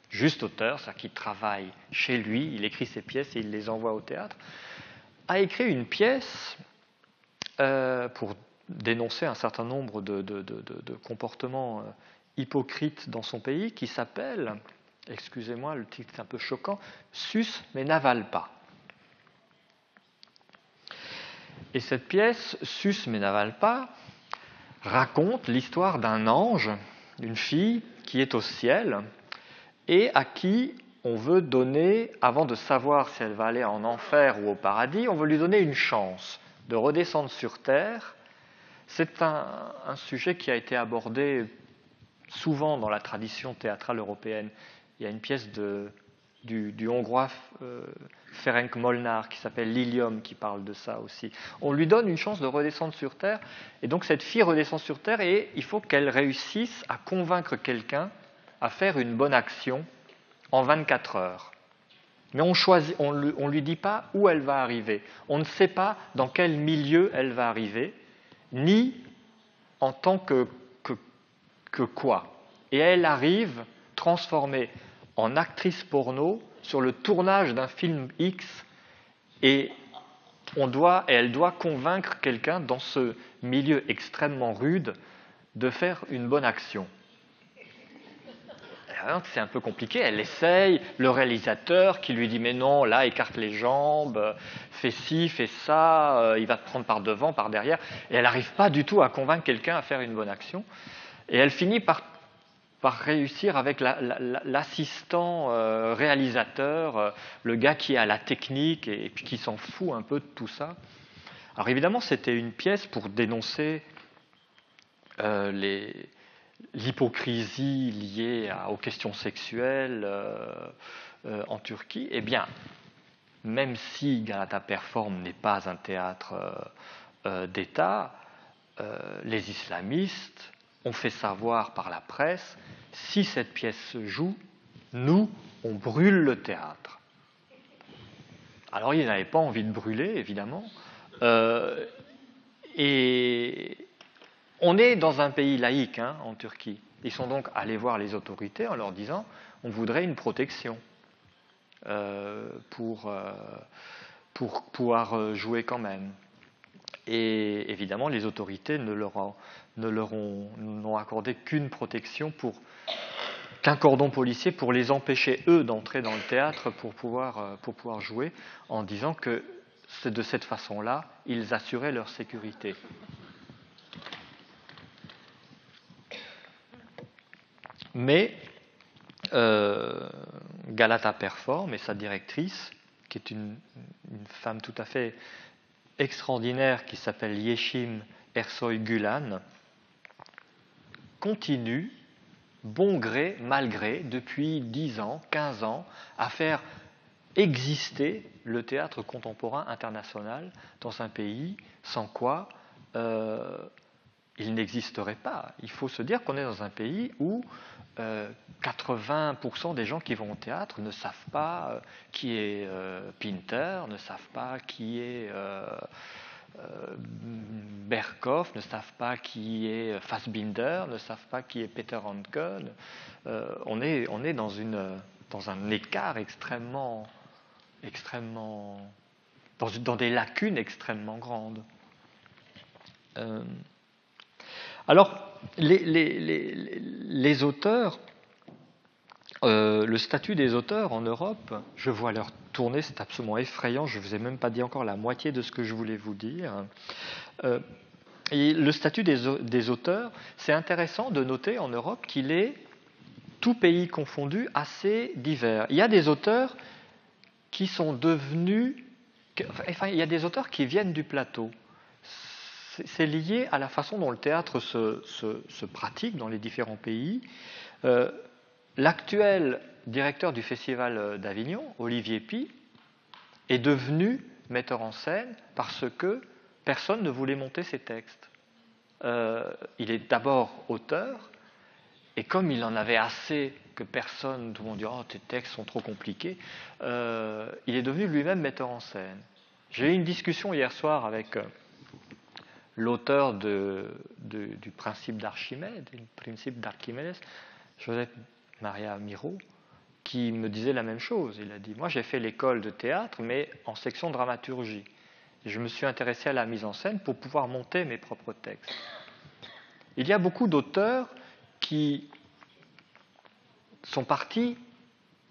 juste auteur, c'est-à-dire qu'il travaille chez lui, il écrit ses pièces et il les envoie au théâtre, a écrit une pièce pour dénoncer un certain nombre de comportements hypocrites dans son pays qui s'appelle, excusez-moi, le titre est un peu choquant, Sus mais n'avale pas. Et cette pièce, Sus mais n'avale pas, raconte l'histoire d'un ange, d'une fille qui est au ciel et à qui on veut donner, avant de savoir si elle va aller en enfer ou au paradis, on veut lui donner une chance de redescendre sur terre. C'est un sujet qui a été abordé souvent dans la tradition théâtrale européenne. Il y a une pièce du Hongrois Ferenc Molnár qui s'appelle Lilium qui parle de ça aussi. On lui donne une chance de redescendre sur terre et donc cette fille redescend sur terre et il faut qu'elle réussisse à convaincre quelqu'un à faire une bonne action en 24 heures. Mais on lui dit pas où elle va arriver. On ne sait pas dans quel milieu elle va arriver, ni en tant que quoi. Et elle arrive transformée en actrice porno sur le tournage d'un film X et elle doit convaincre quelqu'un dans ce milieu extrêmement rude de faire une bonne action. C'est un peu compliqué, elle essaye, le réalisateur qui lui dit mais non, là écarte les jambes, fais ci, fais ça, il va te prendre par devant, par derrière, et elle n'arrive pas du tout à convaincre quelqu'un à faire une bonne action. Et elle finit par réussir avec l'assistant réalisateur, le gars qui a la technique et puis qui s'en fout un peu de tout ça. Alors évidemment, c'était une pièce pour dénoncer l'hypocrisie liée aux questions sexuelles en Turquie. Eh bien, même si Galata Perform n'est pas un théâtre d'État, les islamistes ont fait savoir par la presse, si cette pièce se joue, nous, on brûle le théâtre. Alors, ils n'avaient pas envie de brûler, évidemment. Et on est dans un pays laïque, en Turquie. Ils sont donc allés voir les autorités en leur disant on voudrait une protection pour pouvoir jouer quand même. Et évidemment, les autorités n'ont accordé qu'une protection, qu'un cordon policier pour les empêcher, eux, d'entrer dans le théâtre pour pouvoir jouer, en disant que de cette façon-là, ils assuraient leur sécurité. Mais Galata Perform et sa directrice, qui est une femme tout à fait extraordinaire qui s'appelle Yeşim Ersoy Gülen, continue, bon gré, mal gré, depuis 10 ans, 15 ans, à faire exister le théâtre contemporain international dans un pays sans quoi il n'existerait pas. Il faut se dire qu'on est dans un pays où 80% des gens qui vont au théâtre ne savent pas qui est Pinter, ne savent pas qui est Berkoff, ne savent pas qui est Fassbinder, ne savent pas qui est Peter Handke. On est dans un écart extrêmement dans des lacunes extrêmement grandes. Alors, les auteurs, le statut des auteurs en Europe, je vois leur tourner, c'est absolument effrayant, je ne vous ai même pas dit encore la moitié de ce que je voulais vous dire. Et le statut des auteurs, c'est intéressant de noter en Europe qu'il est, tout pays confondu, assez divers. Il y a des auteurs qui sont devenus... Enfin, il y a des auteurs qui viennent du plateau. C'est lié à la façon dont le théâtre se pratique dans les différents pays. L'actuel directeur du Festival d'Avignon, Olivier Py, est devenu metteur en scène parce que personne ne voulait monter ses textes. Il est d'abord auteur, et comme il en avait assez que personne, tout le monde dit « Oh, tes textes sont trop compliqués », il est devenu lui-même metteur en scène. J'ai eu une discussion hier soir avec l'auteur du principe d'Archimède, Josep Maria Miró, qui me disait la même chose. Il a dit, moi j'ai fait l'école de théâtre, mais en section dramaturgie. Et je me suis intéressé à la mise en scène pour pouvoir monter mes propres textes. Il y a beaucoup d'auteurs qui sont partis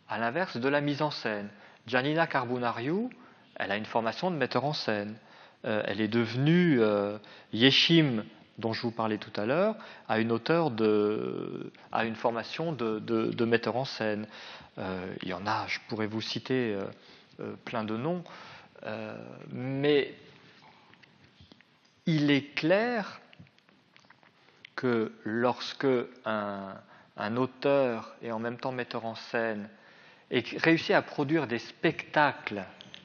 à l'inverse de la mise en scène. Giannina Carbonariu, elle a une formation de metteur en scène. Elle est devenue Yeşim, dont je vous parlais tout à l'heure, a une formation de metteur en scène. Il y en a, je pourrais vous citer plein de noms, mais il est clair que lorsque un auteur et en même temps metteur en scène réussit à produire des spectacles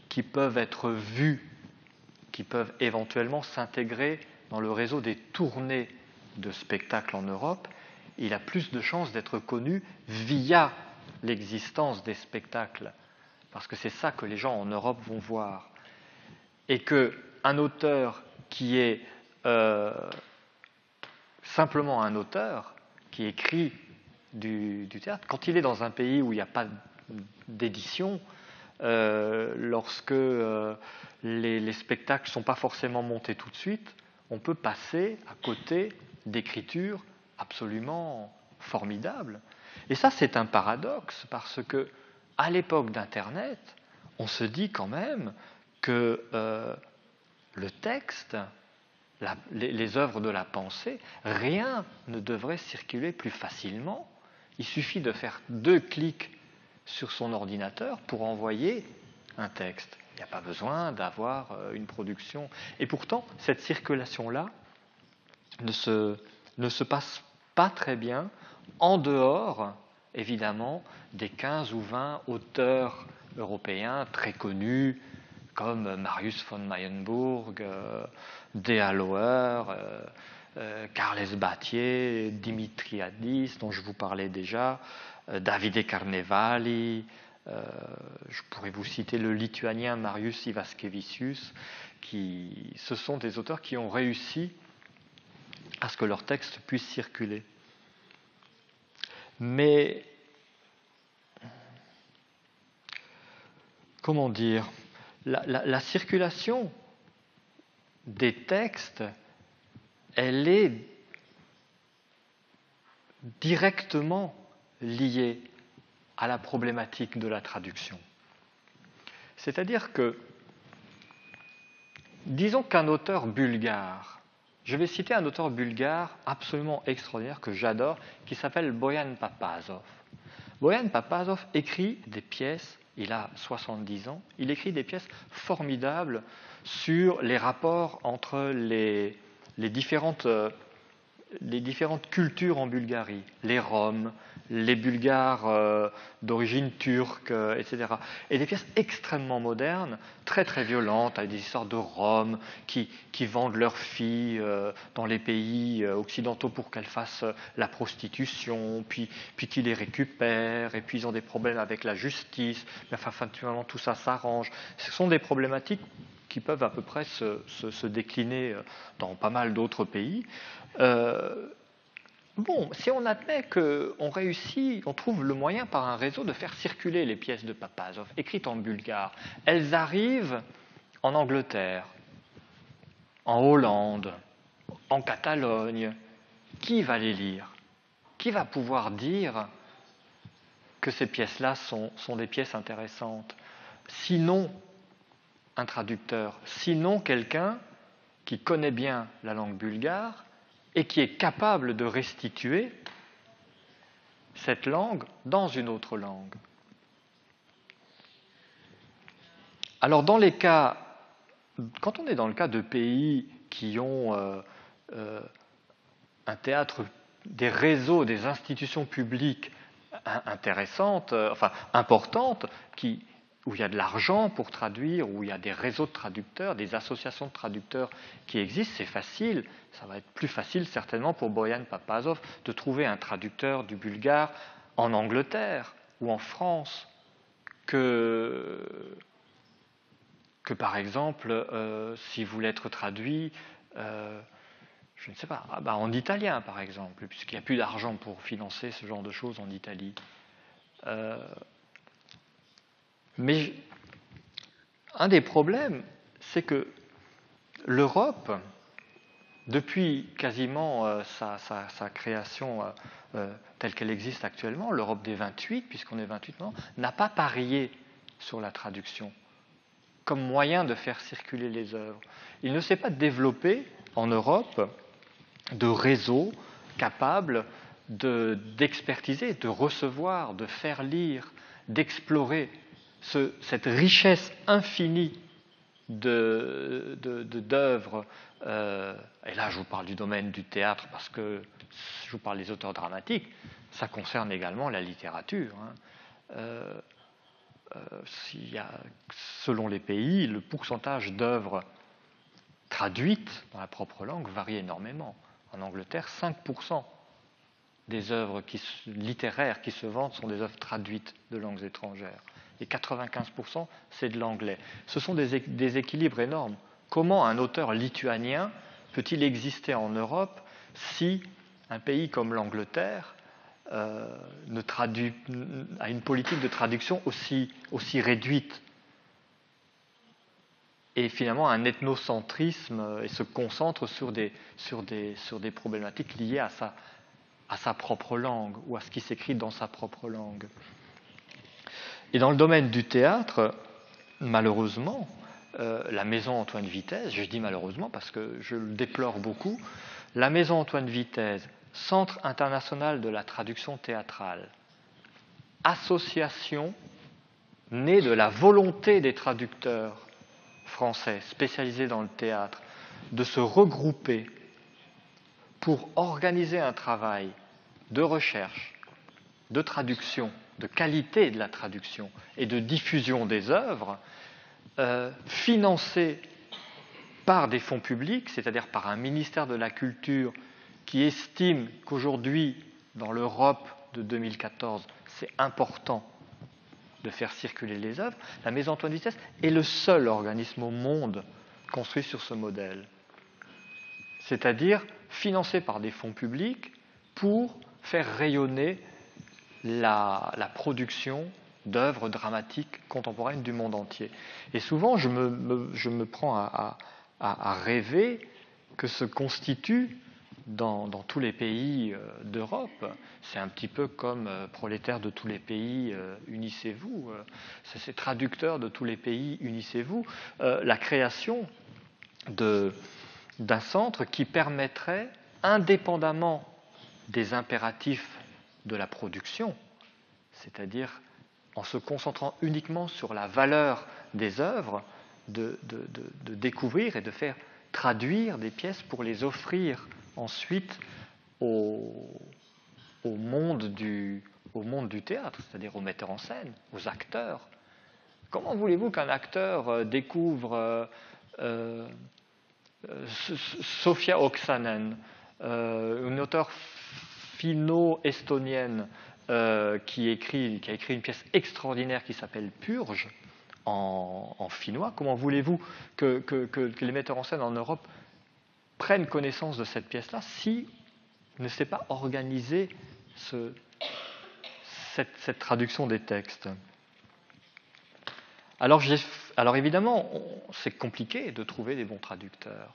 qui peuvent être vus, qui peuvent éventuellement s'intégrer dans le réseau des tournées de spectacles en Europe, il a plus de chances d'être connu via l'existence des spectacles, parce que c'est ça que les gens en Europe vont voir. Et qu'un auteur qui est simplement un auteur, qui écrit du théâtre. Quand il est dans un pays où il n'y a pas d'édition, lorsque les spectacles ne sont pas forcément montés tout de suite, on peut passer à côté d'écritures absolument formidables. Et ça, c'est un paradoxe, parce que à l'époque d'Internet, on se dit quand même que le texte, les œuvres de la pensée, rien ne devrait circuler plus facilement. Il suffit de faire 2 clics sur son ordinateur pour envoyer un texte. Il n'y a pas besoin d'avoir une production. Et pourtant, cette circulation-là ne se passe pas très bien en dehors, évidemment, des 15 ou 20 auteurs européens très connus, comme Marius von Mayenburg, D.A. Lower, Carles Battier, Dimitriadis, dont je vous parlais déjà, Davide Carnevali, je pourrais vous citer le lituanien Marius Ivaskevicius, ce sont des auteurs qui ont réussi à ce que leurs textes puissent circuler. Mais, comment dire, la circulation des textes, elle est directement liée à la problématique de la traduction. C'est-à-dire que, disons qu'un auteur bulgare, je vais citer un auteur bulgare absolument extraordinaire que j'adore, qui s'appelle Bojan Papazov. Bojan Papazov écrit des pièces, il a 70 ans, il écrit des pièces formidables sur les rapports entre les différentes cultures en Bulgarie, les Roms, les Bulgares d'origine turque, etc. Et des pièces extrêmement modernes, très très violentes, avec des histoires de Roms qui vendent leurs filles dans les pays occidentaux pour qu'elles fassent la prostitution, puis qui les récupèrent, et puis ils ont des problèmes avec la justice, mais enfin finalement tout ça s'arrange. Ce sont des problématiques qui peuvent à peu près se décliner dans pas mal d'autres pays. Bon, si on admet qu'on réussit, on trouve le moyen par un réseau de faire circuler les pièces de Papazov, écrites en bulgare, elles arrivent en Angleterre, en Hollande, en Catalogne. Qui va les lire? Qui va pouvoir dire que ces pièces-là sont des pièces intéressantes? Sinon un traducteur, sinon quelqu'un qui connaît bien la langue bulgare et qui est capable de restituer cette langue dans une autre langue. Alors dans les cas, quand on est dans le cas de pays qui ont un théâtre, des réseaux, des institutions publiques intéressantes, importantes, où il y a de l'argent pour traduire, où il y a des réseaux de traducteurs, des associations de traducteurs qui existent, c'est facile. Ça va être plus facile certainement pour Bojan Papazov de trouver un traducteur du bulgare en Angleterre ou en France que par exemple, s'il voulait être traduit, je ne sais pas, en italien par exemple, puisqu'il n'y a plus d'argent pour financer ce genre de choses en Italie. Mais un des problèmes, c'est que l'Europe, depuis quasiment sa création telle qu'elle existe actuellement, l'Europe des 28, puisqu'on est 28 maintenant, n'a pas parié sur la traduction comme moyen de faire circuler les œuvres. Il ne s'est pas développé en Europe de réseaux capables d'expertiser, de recevoir, de faire lire, d'explorer cette richesse infinie d'œuvres. Et là, je vous parle du domaine du théâtre parce que je vous parle des auteurs dramatiques. Ça concerne également la littérature. Selon les pays, le pourcentage d'œuvres traduites dans la propre langue varie énormément. En Angleterre, 5% des œuvres littéraires qui se vendent sont des œuvres traduites de langues étrangères. Et 95%, c'est de l'anglais. Ce sont des équilibres énormes. Comment un auteur lituanien peut-il exister en Europe si un pays comme l'Angleterre a une politique de traduction aussi réduite, et finalement un ethnocentrisme, et se concentre sur des problématiques liées à sa propre langue, ou à ce qui s'écrit dans sa propre langue. Et dans le domaine du théâtre, malheureusement, la Maison Antoine Vitez, je dis malheureusement parce que je le déplore beaucoup, la Maison Antoine Vitez, Centre international de la traduction théâtrale, association née de la volonté des traducteurs français spécialisés dans le théâtre de se regrouper pour organiser un travail de recherche, de traduction, de qualité de la traduction et de diffusion des œuvres, financé par des fonds publics, c'est-à-dire par un ministère de la Culture qui estime qu'aujourd'hui, dans l'Europe de 2014, c'est important de faire circuler les œuvres. La Maison Antoine Vitez est le seul organisme au monde construit sur ce modèle, c'est-à-dire financé par des fonds publics pour faire rayonner la production d'œuvres dramatiques contemporaines du monde entier. Et souvent, je me prends à rêver que se constitue dans tous les pays d'Europe, c'est un petit peu comme prolétaires de tous les pays, unissez-vous, c'est traducteurs de tous les pays, unissez-vous, la création d'un centre qui permettrait, indépendamment des impératifs de la production, c'est-à-dire en se concentrant uniquement sur la valeur des œuvres, de découvrir et de faire traduire des pièces pour les offrir ensuite au monde du théâtre, c'est-à-dire aux metteurs en scène, aux acteurs. Comment voulez-vous qu'un acteur découvre Sofia Oksanen, une auteure finno-estonienne qui a écrit une pièce extraordinaire qui s'appelle Purge en finnois. Comment voulez-vous que les metteurs en scène en Europe prennent connaissance de cette pièce-là si ne s'est pas organisé cette traduction des textes? Alors évidemment, c'est compliqué de trouver des bons traducteurs.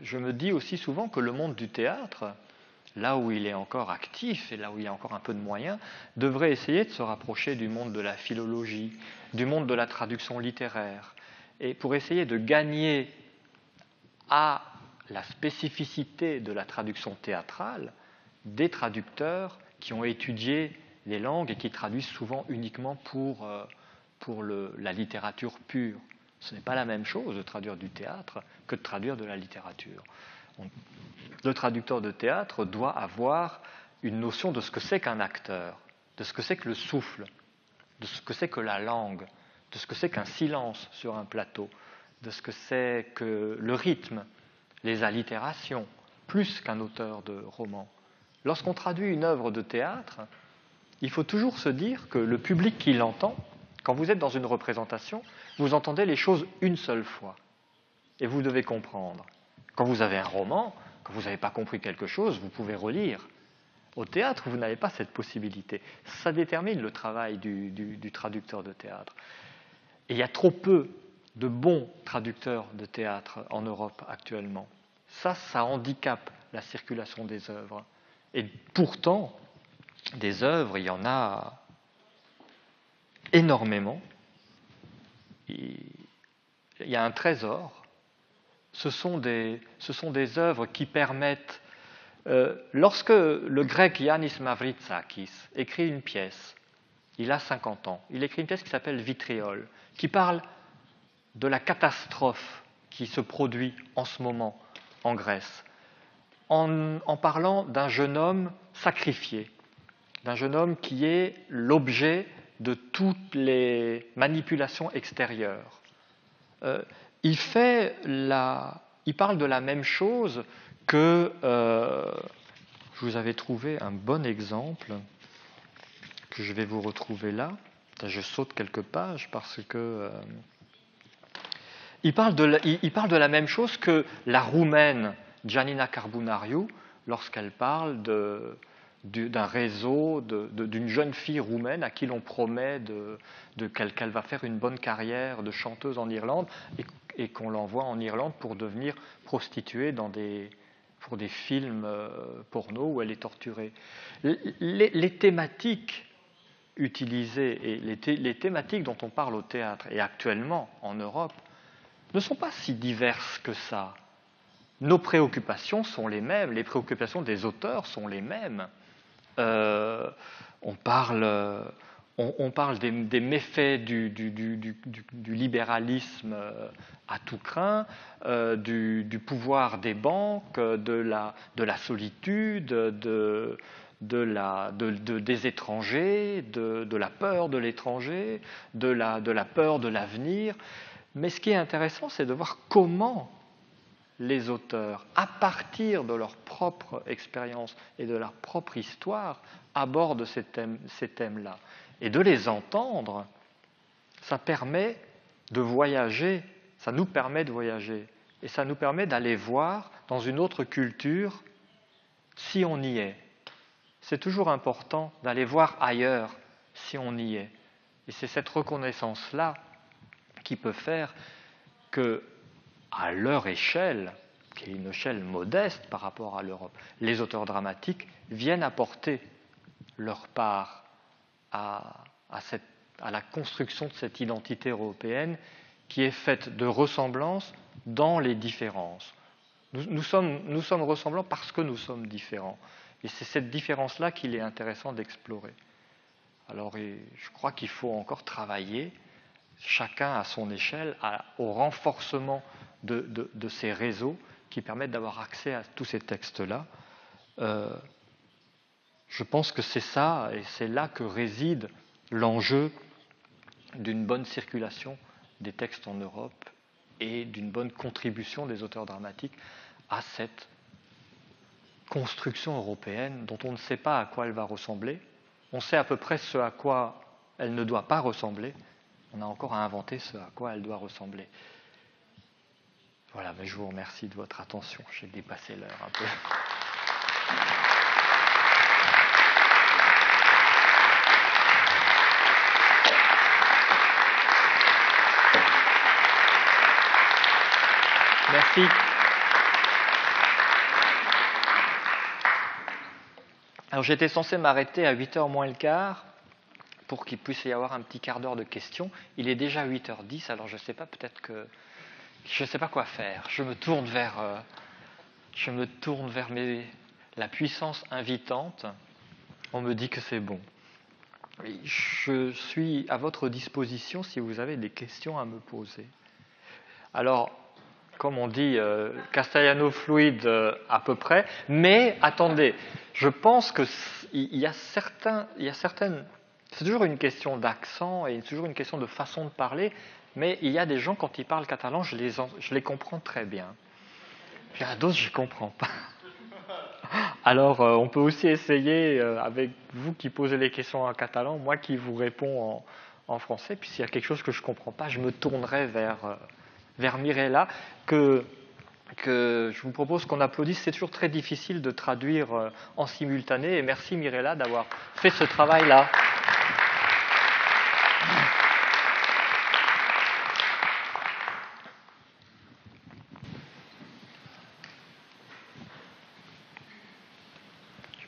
Je me dis aussi souvent que le monde du théâtre, là où il est encore actif et là où il y a encore un peu de moyens, devrait essayer de se rapprocher du monde de la philologie, du monde de la traduction littéraire, et pour essayer de gagner à la spécificité de la traduction théâtrale des traducteurs qui ont étudié les langues et qui traduisent souvent uniquement pour la littérature pure. Ce n'est pas la même chose de traduire du théâtre que de traduire de la littérature. Le traducteur de théâtre doit avoir une notion de ce que c'est qu'un acteur, de ce que c'est que le souffle, de ce que c'est que la langue, de ce que c'est qu'un silence sur un plateau, de ce que c'est que le rythme, les allitérations, plus qu'un auteur de roman. Lorsqu'on traduit une œuvre de théâtre, il faut toujours se dire que le public qui l'entend, quand vous êtes dans une représentation, vous entendez les choses une seule fois. Et vous devez comprendre. Quand vous avez un roman, quand vous n'avez pas compris quelque chose, vous pouvez relire. Au théâtre, vous n'avez pas cette possibilité. Ça détermine le travail du traducteur de théâtre. Et il y a trop peu de bons traducteurs de théâtre en Europe actuellement. Ça handicape la circulation des œuvres. Et pourtant, des œuvres, il y en a énormément. Il y a un trésor. Ce sont des œuvres qui permettent... lorsque le grec Yannis Mavrotsakis écrit une pièce, il a 50 ans, il écrit une pièce qui s'appelle Vitriol, qui parle de la catastrophe qui se produit en ce moment en Grèce, en parlant d'un jeune homme sacrifié, d'un jeune homme qui est l'objet de toutes les manipulations extérieures. Il parle de la même chose que... je vous avais trouvé un bon exemple que je vais vous retrouver là. Je saute quelques pages parce que... il parle de la même chose que la Roumaine Gianina Carbonariu lorsqu'elle parle de d'un réseau d'une jeune fille roumaine à qui l'on promet qu'elle va faire une bonne carrière de chanteuse en Irlande et qu'on l'envoie en Irlande pour devenir prostituée pour des films porno où elle est torturée. Les thématiques utilisées et les thématiques dont on parle au théâtre et actuellement en Europe ne sont pas si diverses que ça. Nos préoccupations sont les mêmes, les préoccupations des auteurs sont les mêmes. On parle des méfaits du libéralisme à tout crin, du pouvoir des banques, de la solitude, des étrangers, de la peur de l'étranger, de la peur de l'avenir. Mais ce qui est intéressant, c'est de voir comment les auteurs, à partir de leur propre expérience et de leur propre histoire, abordent ces thèmes-là. Et de les entendre, ça permet de voyager, ça nous permet de voyager. Et ça nous permet d'aller voir dans une autre culture si on y est. C'est toujours important d'aller voir ailleurs si on y est. Et c'est cette reconnaissance-là qui peut faire que, à leur échelle, qui est une échelle modeste par rapport à l'Europe, les auteurs dramatiques viennent apporter leur part à la construction de cette identité européenne qui est faite de ressemblances dans les différences. Nous sommes ressemblants parce que nous sommes différents. Et c'est cette différence-là qu'il est intéressant d'explorer. Alors, je crois qu'il faut encore travailler, chacun à son échelle, au renforcement de ces réseaux qui permettent d'avoir accès à tous ces textes-là. Je pense que c'est ça, et c'est là que réside l'enjeu d'une bonne circulation des textes en Europe et d'une bonne contribution des auteurs dramatiques à cette construction européenne dont on ne sait pas à quoi elle va ressembler. On sait à peu près ce à quoi elle ne doit pas ressembler. On a encore à inventer ce à quoi elle doit ressembler. Voilà, mais je vous remercie de votre attention. J'ai dépassé l'heure un peu. Merci. Alors j'étais censé m'arrêter à 8h moins le quart pour qu'il puisse y avoir un petit quart d'heure de questions. Il est déjà 8h10, alors je ne sais pas, peut-être que je ne sais pas quoi faire. Je me tourne vers la puissance invitante. On me dit que c'est bon. Je suis à votre disposition si vous avez des questions à me poser. Alors, comme on dit, castellano fluide à peu près, mais attendez, je pense qu'il y a certaines... C'est toujours une question d'accent et toujours une question de façon de parler, mais il y a des gens, quand ils parlent catalan, je les comprends très bien. Puis il y en a d'autres, je ne comprends pas. Alors, on peut aussi essayer, avec vous qui posez les questions en catalan, moi qui vous réponds en français, puis s'il y a quelque chose que je ne comprends pas, je me tournerai vers Mirella, que je vous propose qu'on applaudisse. C'est toujours très difficile de traduire en simultané, et merci Mirella d'avoir fait ce travail-là.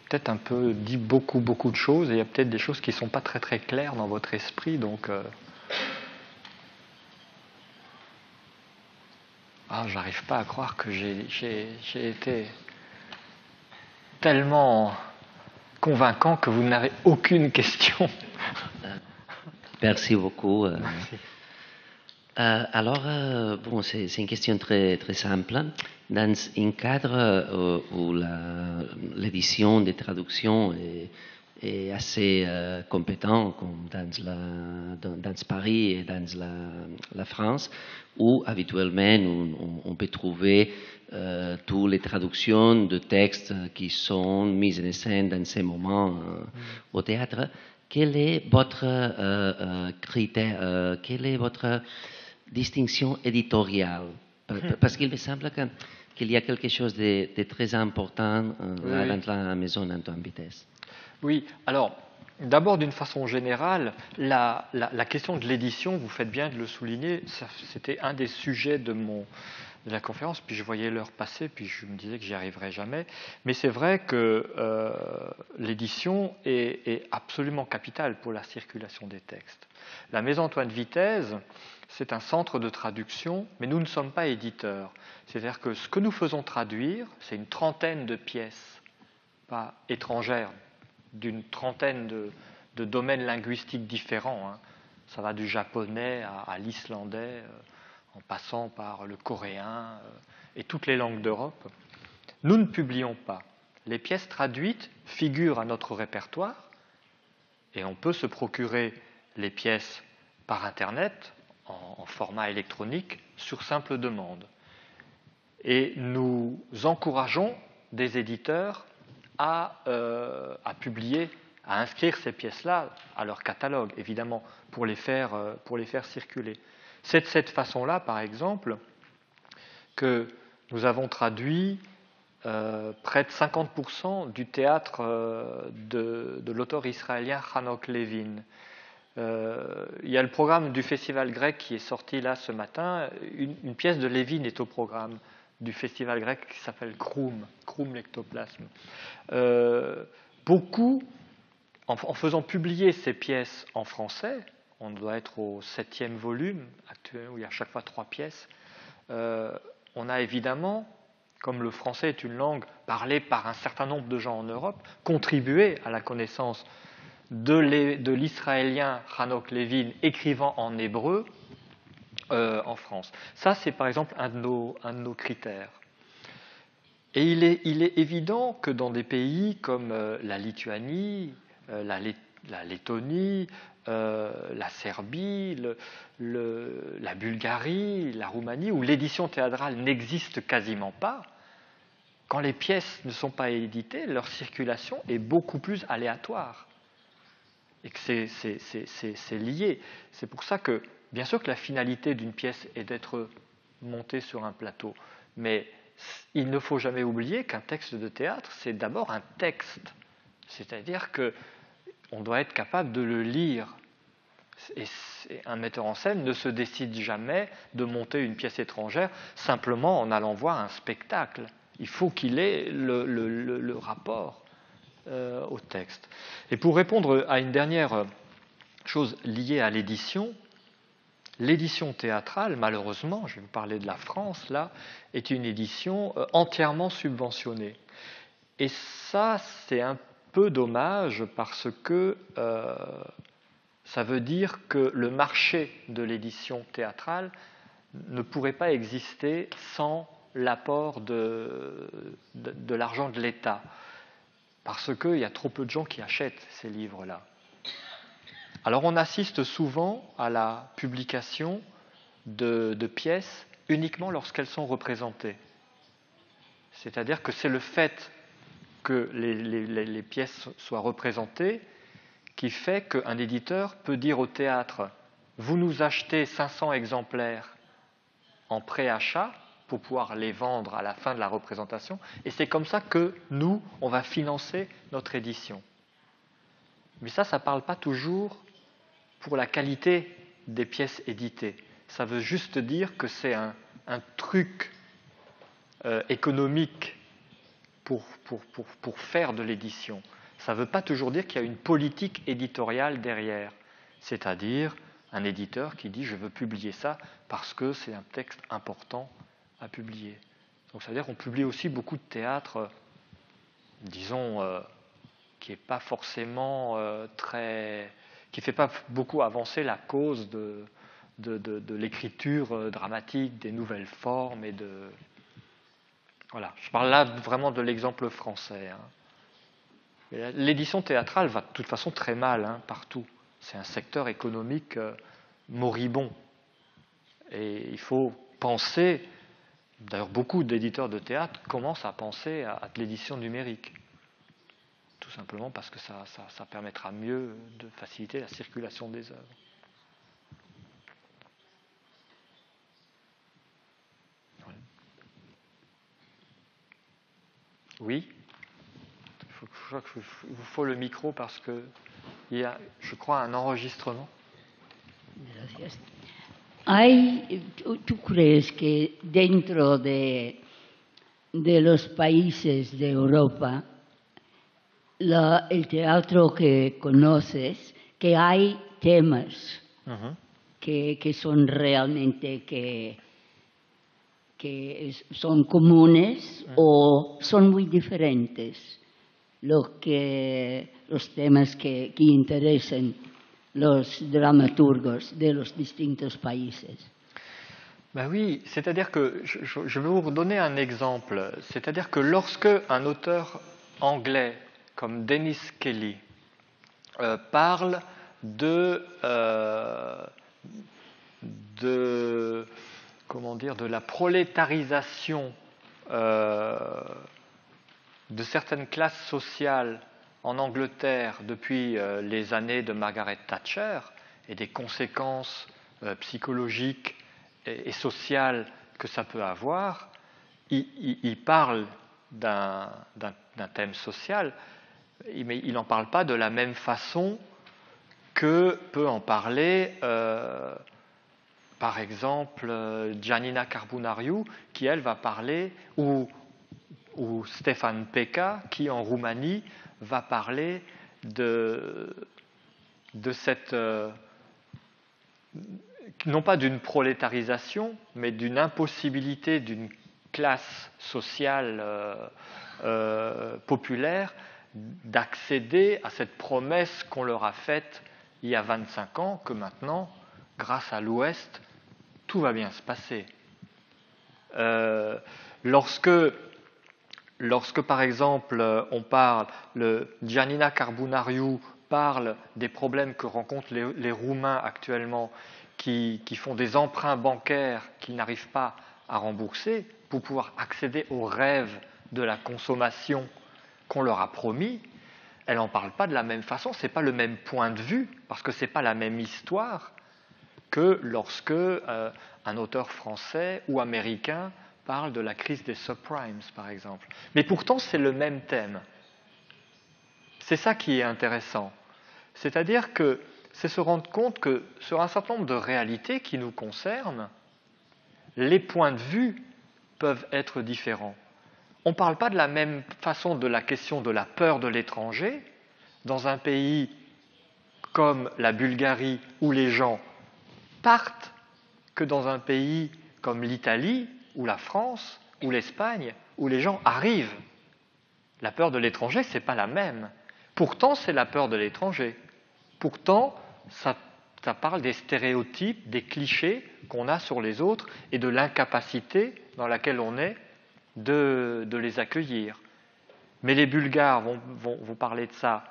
Peut-être un peu dit beaucoup de choses, et il y a peut-être des choses qui ne sont pas très très claires dans votre esprit, donc j'arrive pas à croire que j'ai été tellement convaincant que vous n'avez aucune question. Merci beaucoup. Merci. Alors, bon, c'est une question très, très simple. Dans un cadre où l'édition des traductions est assez compétente, comme dans Paris et dans la France, où habituellement on peut trouver toutes les traductions de textes qui sont mises en scène dans ces moments au théâtre. Quel est votre critère, quelle est votre distinction éditoriale? Parce qu'il me semble qu'il y a quelque chose de très important dans la maison Antoine Vitesse. Oui, alors, d'abord, d'une façon générale, la question de l'édition, vous faites bien de le souligner, c'était un des sujets de la conférence, puis je voyais l'heure passer, puis je me disais que j'y arriverais jamais. Mais c'est vrai que l'édition est absolument capitale pour la circulation des textes. La Maison Antoine Vitez, c'est un centre de traduction, mais nous ne sommes pas éditeurs. C'est-à-dire que ce que nous faisons traduire, c'est une trentaine de pièces, pas étrangères, d'une trentaine de domaines linguistiques différents. Hein. Ça va du japonais à l'islandais, en passant par le coréen et toutes les langues d'Europe. Nous ne publions pas. Les pièces traduites figurent à notre répertoire et on peut se procurer les pièces par Internet en format électronique sur simple demande. Et nous encourageons des éditeurs à publier, à inscrire ces pièces-là à leur catalogue, évidemment, pour les faire circuler. C'est de cette façon-là, par exemple, que nous avons traduit près de 50% du théâtre de l'auteur israélien Hanok Levin. Il y a le programme du Festival grec qui est sorti là ce matin. Une pièce de Levin est au programme du Festival grec qui s'appelle Kroum l'ectoplasme. Beaucoup, en faisant publier ces pièces en français, on doit être au 7e volume, actuellement, où il y a à chaque fois 3 pièces, on a évidemment, comme le français est une langue parlée par un certain nombre de gens en Europe, contribué à la connaissance de l'israélien Hanok Levin écrivant en hébreu en France. Ça, c'est par exemple un de nos critères. Et il est évident que dans des pays comme la Lituanie, la Lettonie, la Serbie, la Bulgarie, la Roumanie, où l'édition théâtrale n'existe quasiment pas, quand les pièces ne sont pas éditées, leur circulation est beaucoup plus aléatoire. Et que c'est lié. C'est pour ça que, bien sûr que la finalité d'une pièce est d'être montée sur un plateau, mais il ne faut jamais oublier qu'un texte de théâtre, c'est d'abord un texte. C'est-à-dire qu'on doit être capable de le lire. Et un metteur en scène ne se décide jamais de monter une pièce étrangère simplement en allant voir un spectacle. Il faut qu'il ait le rapport au texte. Et pour répondre à une dernière chose liée à l'édition théâtrale, malheureusement, je vais vous parler de la France, là, est une édition entièrement subventionnée. Et ça, c'est un peu dommage parce que ça veut dire que le marché de l'édition théâtrale ne pourrait pas exister sans l'apport de l'argent de l'État. Parce qu'il y a trop peu de gens qui achètent ces livres-là. Alors on assiste souvent à la publication de pièces uniquement lorsqu'elles sont représentées. C'est-à-dire que c'est le fait que les pièces soient représentées qui fait qu'un éditeur peut dire au théâtre « Vous nous achetez 500 exemplaires en préachat pour pouvoir les vendre à la fin de la représentation, et c'est comme ça que nous, on va financer notre édition. » Mais ça ne parle pas toujours pour la qualité des pièces éditées. Ça veut juste dire que c'est un truc économique pour faire de l'édition. Ça ne veut pas toujours dire qu'il y a une politique éditoriale derrière. C'est-à-dire un éditeur qui dit « je veux publier ça parce que c'est un texte important à publier ». Donc ça veut dire qu'on publie aussi beaucoup de théâtre, disons, qui n'est pas forcément qui ne fait pas beaucoup avancer la cause de l'écriture dramatique, des nouvelles formes et de... Voilà, je parle là vraiment de l'exemple français. Hein. L'édition théâtrale va de toute façon très mal partout. C'est un secteur économique moribond. Et il faut penser, d'ailleurs beaucoup d'éditeurs de théâtre commencent à penser à de l'édition numérique. Tout simplement parce que ça permettra mieux de faciliter la circulation des œuvres. Oui ? crois qu'il vous faut le micro parce qu'il y a, je crois, un enregistrement. Gracias. ¿Tú crees que dentro de los países de Europa, el teatro que conoces, que hay temas que son realmente que son comunes o son muy diferentes los temas que interesan los dramaturgos de los distintos países? Ben oui, c'est-à-dire que je vais vous donner un exemple. C'est-à-dire que lorsque un auteur anglais comme Dennis Kelly parle de la prolétarisation de certaines classes sociales en Angleterre depuis les années de Margaret Thatcher et des conséquences psychologiques et sociales que ça peut avoir, il parle d'un thème social, mais il n'en parle pas de la même façon que peut en parler par exemple Giannina Carbunariu, qui elle va parler, ou Stefan Peka, qui en Roumanie va parler de cette, non pas d'une prolétarisation, mais d'une impossibilité d'une classe sociale populaire d'accéder à cette promesse qu'on leur a faite il y a 25 ans, que maintenant, grâce à l'Ouest, tout va bien se passer. Lorsque, par exemple, on parle, Giannina Carbunariu parle des problèmes que rencontrent les Roumains actuellement, qui font des emprunts bancaires qu'ils n'arrivent pas à rembourser pour pouvoir accéder aux rêves de la consommation qu'on leur a promis, elle n'en parle pas de la même façon, ce n'est pas le même point de vue, parce que ce n'est pas la même histoire que lorsque un auteur français ou américain parle de la crise des subprimes, par exemple. Mais pourtant, c'est le même thème. C'est ça qui est intéressant. C'est-à-dire que c'est se rendre compte que sur un certain nombre de réalités qui nous concernent, les points de vue peuvent être différents. On ne parle pas de la même façon de la question de la peur de l'étranger dans un pays comme la Bulgarie où les gens partent que dans un pays comme l'Italie ou la France ou l'Espagne où les gens arrivent. La peur de l'étranger, ce n'est pas la même. Pourtant, c'est la peur de l'étranger. Pourtant, ça parle des stéréotypes, des clichés qu'on a sur les autres et de l'incapacité dans laquelle on est de les accueillir. Mais les Bulgares vont parler de ça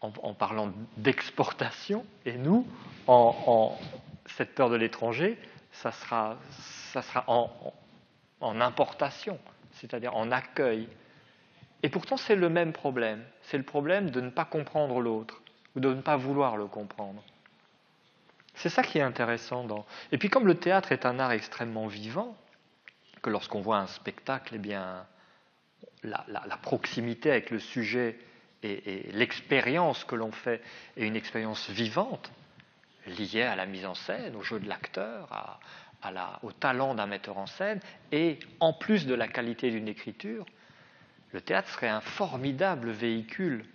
en parlant d'exportation, et nous, cette peur de l'étranger, ça sera en importation, c'est-à-dire en accueil. Et pourtant, c'est le même problème. C'est le problème de ne pas comprendre l'autre, ou de ne pas vouloir le comprendre. C'est ça qui est intéressant. Et puis, comme le théâtre est un art extrêmement vivant, que lorsqu'on voit un spectacle, eh bien, la proximité avec le sujet et l'expérience que l'on fait est une expérience vivante, liée à la mise en scène, au jeu de l'acteur, au talent d'un metteur en scène, et en plus de la qualité d'une écriture, le théâtre serait un formidable véhicule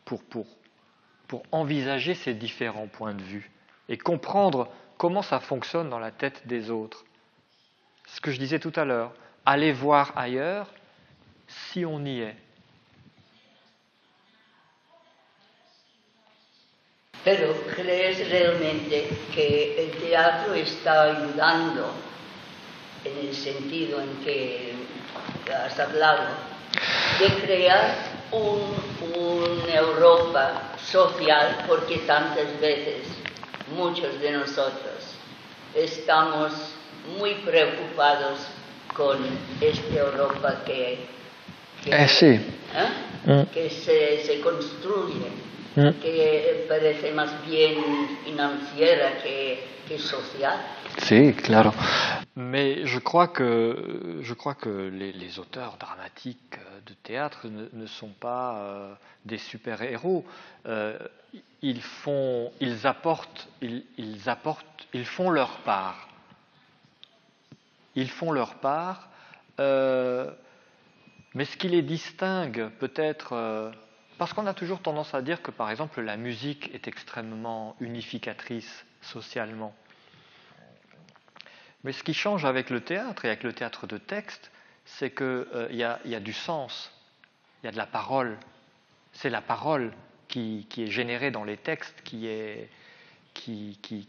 pour envisager ces différents points de vue et comprendre comment ça fonctionne dans la tête des autres. Ce que je disais tout à l'heure, aller voir ailleurs si on y est. Pero ¿crees realmente que el teatro está ayudando en el sentido en que has hablado de crear una Europa social? Porque tantas veces muchos de nosotros estamos muy preocupados con esta Europa que se construye que parece más bien financiera que social. Si, claro. Mais je crois que les auteurs dramatiques de théâtre ne sont pas des super-héros. Ils font leur part. Ils font leur part, mais ce qui les distingue peut-être, parce qu'on a toujours tendance à dire que par exemple la musique est extrêmement unificatrice socialement. Mais ce qui change avec le théâtre et avec le théâtre de texte, c'est qu'il y a du sens, il y a de la parole. C'est la parole qui est générée dans les textes qui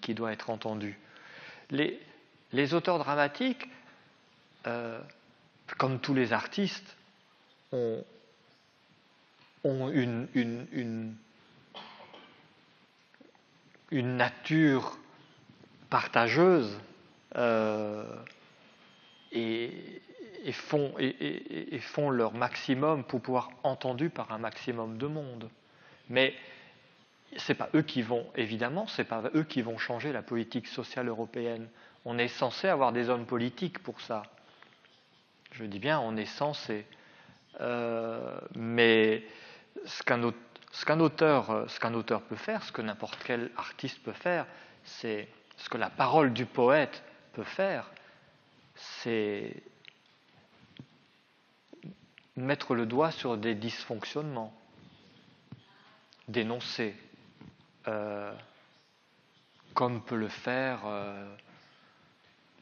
doit être entendue. Les auteurs dramatiques, comme tous les artistes, ont une nature partageuse et font leur maximum pour pouvoir être entendus par un maximum de monde. Mais c'est pas eux qui vont, évidemment, c'est pas eux qui vont changer la politique sociale européenne. On est censé avoir des hommes politiques pour ça. Je dis bien, on est censé. Mais ce qu'un auteur peut faire, ce que n'importe quel artiste peut faire, c'est ce que la parole du poète peut faire, c'est mettre le doigt sur des dysfonctionnements, dénoncer, comme peut le faire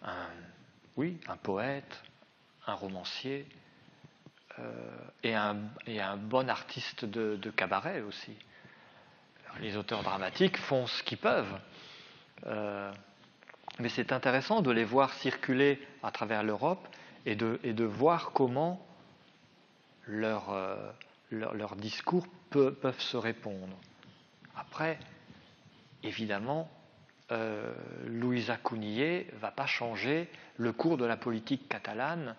un poète, un romancier et un bon artiste de cabaret aussi. Les auteurs dramatiques font ce qu'ils peuvent. Mais c'est intéressant de les voir circuler à travers l'Europe et de voir comment leurs discours peuvent se répondre. Après, évidemment, Luisa Cunillé ne va pas changer le cours de la politique catalane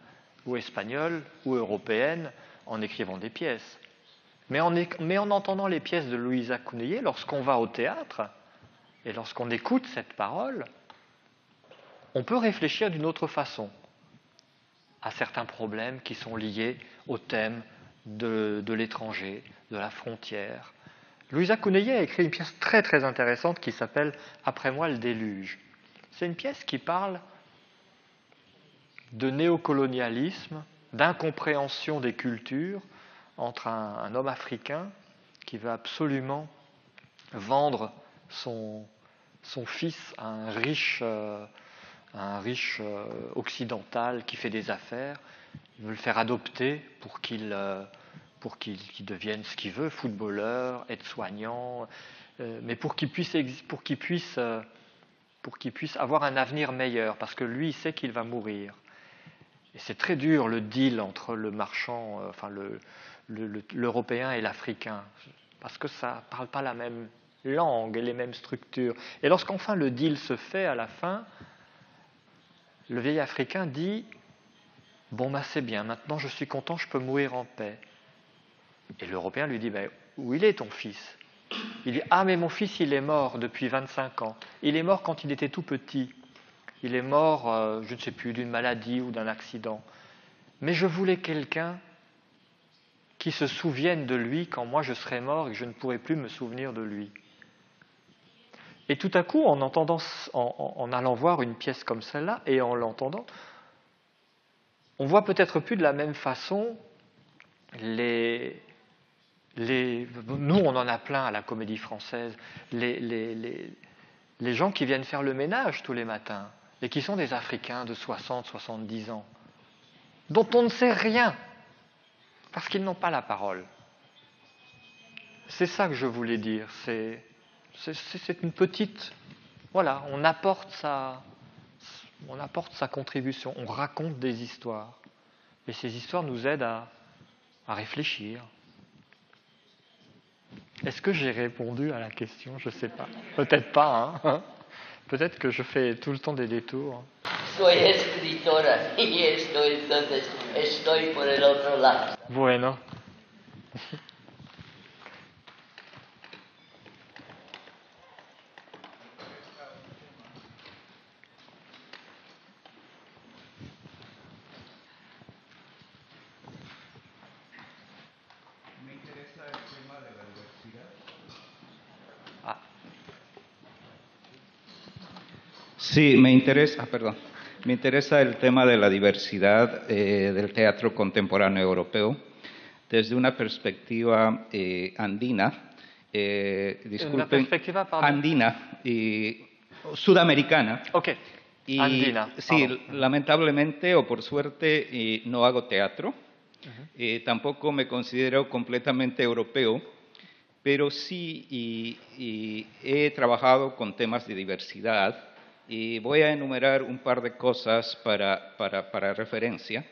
ou espagnole ou européenne en écrivant des pièces. Mais en entendant les pièces de Luisa Cunillé, lorsqu'on va au théâtre et lorsqu'on écoute cette parole, on peut réfléchir d'une autre façon à certains problèmes qui sont liés au thème de l'étranger, de la frontière. Luisa Cunillé a écrit une pièce très très intéressante qui s'appelle « Après moi le déluge ». C'est une pièce qui parle de néocolonialisme, d'incompréhension des cultures entre un homme africain qui veut absolument vendre son fils à un riche occidental qui fait des affaires. Il veut le faire adopter pour qu'il devienne ce qu'il veut, footballeur, aide-soignant, mais pour qu'il puisse avoir un avenir meilleur, parce que lui, il sait qu'il va mourir. Et c'est très dur le deal entre le marchand, l'Européen et l'Africain, parce que ça ne parle pas la même langue et les mêmes structures. Et lorsqu'enfin le deal se fait à la fin, le vieil Africain dit « Bon, c'est bien, maintenant je suis content, je peux mourir en paix. » Et l'Européen lui dit « Où il est ton fils ?» Il dit « Ah, mais mon fils, il est mort depuis 25 ans. Il est mort quand il était tout petit. Il est mort, je ne sais plus, d'une maladie ou d'un accident. Mais je voulais quelqu'un qui se souvienne de lui quand moi je serai mort et que je ne pourrai plus me souvenir de lui. » Et tout à coup, en allant voir une pièce comme celle-là et en l'entendant, on voit peut-être plus de la même façon nous, on en a plein à la Comédie Française, les gens qui viennent faire le ménage tous les matins et qui sont des Africains de 60, 70 ans, dont on ne sait rien, parce qu'ils n'ont pas la parole. C'est ça que je voulais dire, c'est une petite... Voilà, on apporte sa contribution, on raconte des histoires. Et ces histoires nous aident à réfléchir. Est-ce que j'ai répondu à la question? Je ne sais pas. Peut-être pas, hein. Peut-être que je fais tout le temps des détours. Soy escritora y estoy por el otro lado. Bueno. Sí, me interesa el tema de la diversidad del teatro contemporáneo europeo desde una perspectiva andina, ¿Una perspectiva, pardon? andina y sudamericana. Ok, Y, andina. sí, Pardon. lamentablemente o por suerte no hago teatro, tampoco me considero completamente europeo, pero sí y he trabajado con temas de diversidad y voy a enumerar un par de cosas para referencia.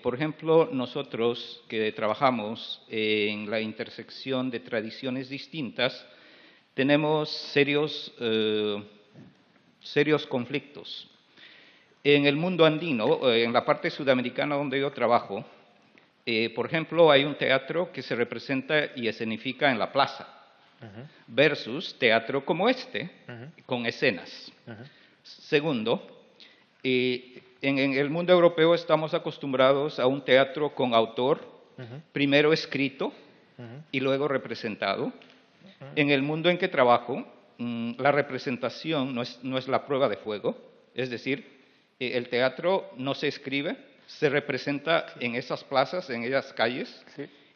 Por ejemplo, nosotros que trabajamos en la intersección de tradiciones distintas, tenemos serios conflictos. En el mundo andino, en la parte sudamericana donde yo trabajo, por ejemplo, hay un teatro que se representa y escenifica en la plaza, versus teatro como este, con escenas. Segundo, en el mundo europeo estamos acostumbrados a un teatro con autor, primero escrito y luego representado. En el mundo en que trabajo, la representación no es la prueba de fuego, es decir, el teatro no se escribe, se representa en esas plazas, en esas calles,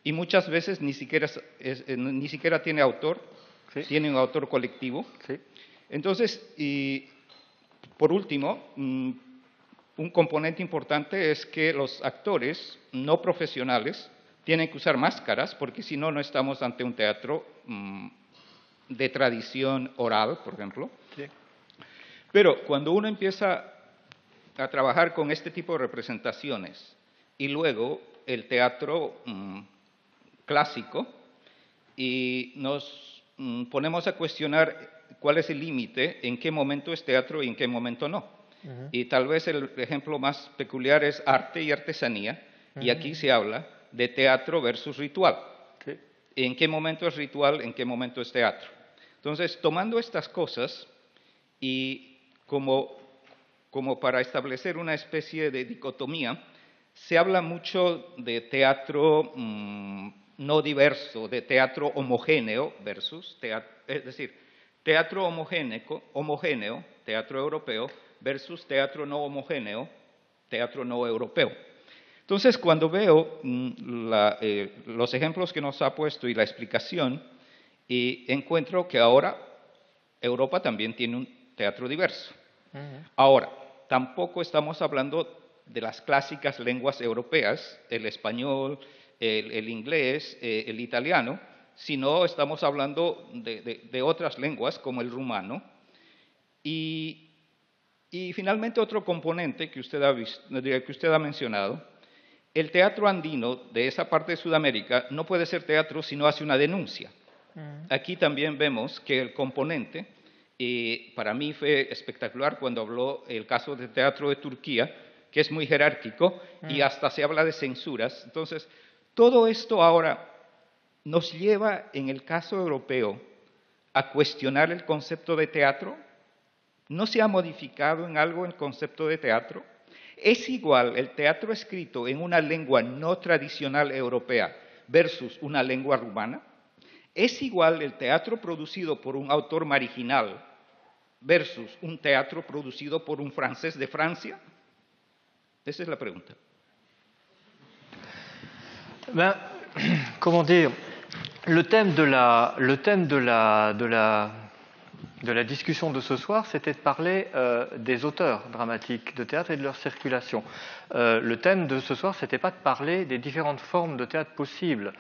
y muchas veces ni siquiera tiene autor, tiene un autor colectivo. Entonces, y por último, un componente importante es que los actores no profesionales tienen que usar máscaras, porque si no, no estamos ante un teatro de tradición oral, por ejemplo. Pero cuando uno empieza a trabajar con este tipo de representaciones y luego el teatro clásico y nos ponemos a cuestionar cuál es el límite, en qué momento es teatro y en qué momento no. Y tal vez el ejemplo más peculiar es arte y artesanía, y aquí se habla de teatro versus ritual. ¿En qué momento es ritual, en qué momento es teatro? Entonces, tomando estas cosas y como para establecer una especie de dicotomía, se habla mucho de teatro no diverso, de teatro homogéneo versus es decir, teatro homogéneo, teatro europeo, versus teatro no homogéneo, teatro no europeo. Entonces, cuando veo los ejemplos que nos ha puesto y la explicación, encuentro que ahora Europa también tiene un teatro diverso. Ahora, tampoco estamos hablando de las clásicas lenguas europeas, el español, el inglés, el italiano, sino estamos hablando de otras lenguas como el rumano. Y finalmente otro componente que usted ha mencionado, el teatro andino de esa parte de Sudamérica no puede ser teatro si no hace una denuncia. Aquí también vemos que el componente, para mí fue espectacular cuando habló el caso del teatro de Turquía, que es muy jerárquico y hasta se habla de censuras. Entonces, todo esto ahora nos lleva, en el caso europeo, a cuestionar el concepto de teatro. ¿No se ha modificado en algo el concepto de teatro? ¿Es igual el teatro escrito en una lengua no tradicional europea versus una lengua rumana? ¿Es igual el teatro producido por un autor marginal versus un teatro producido por un francés de Francia? Esa es la pregunta. Ben, comment dire, le thème de la discussion de ce soir, c'était de parler des auteurs dramatiques de théâtre et de leur circulation. Le thème de ce soir, c'était pas de parler des différentes formes de théâtre possibles.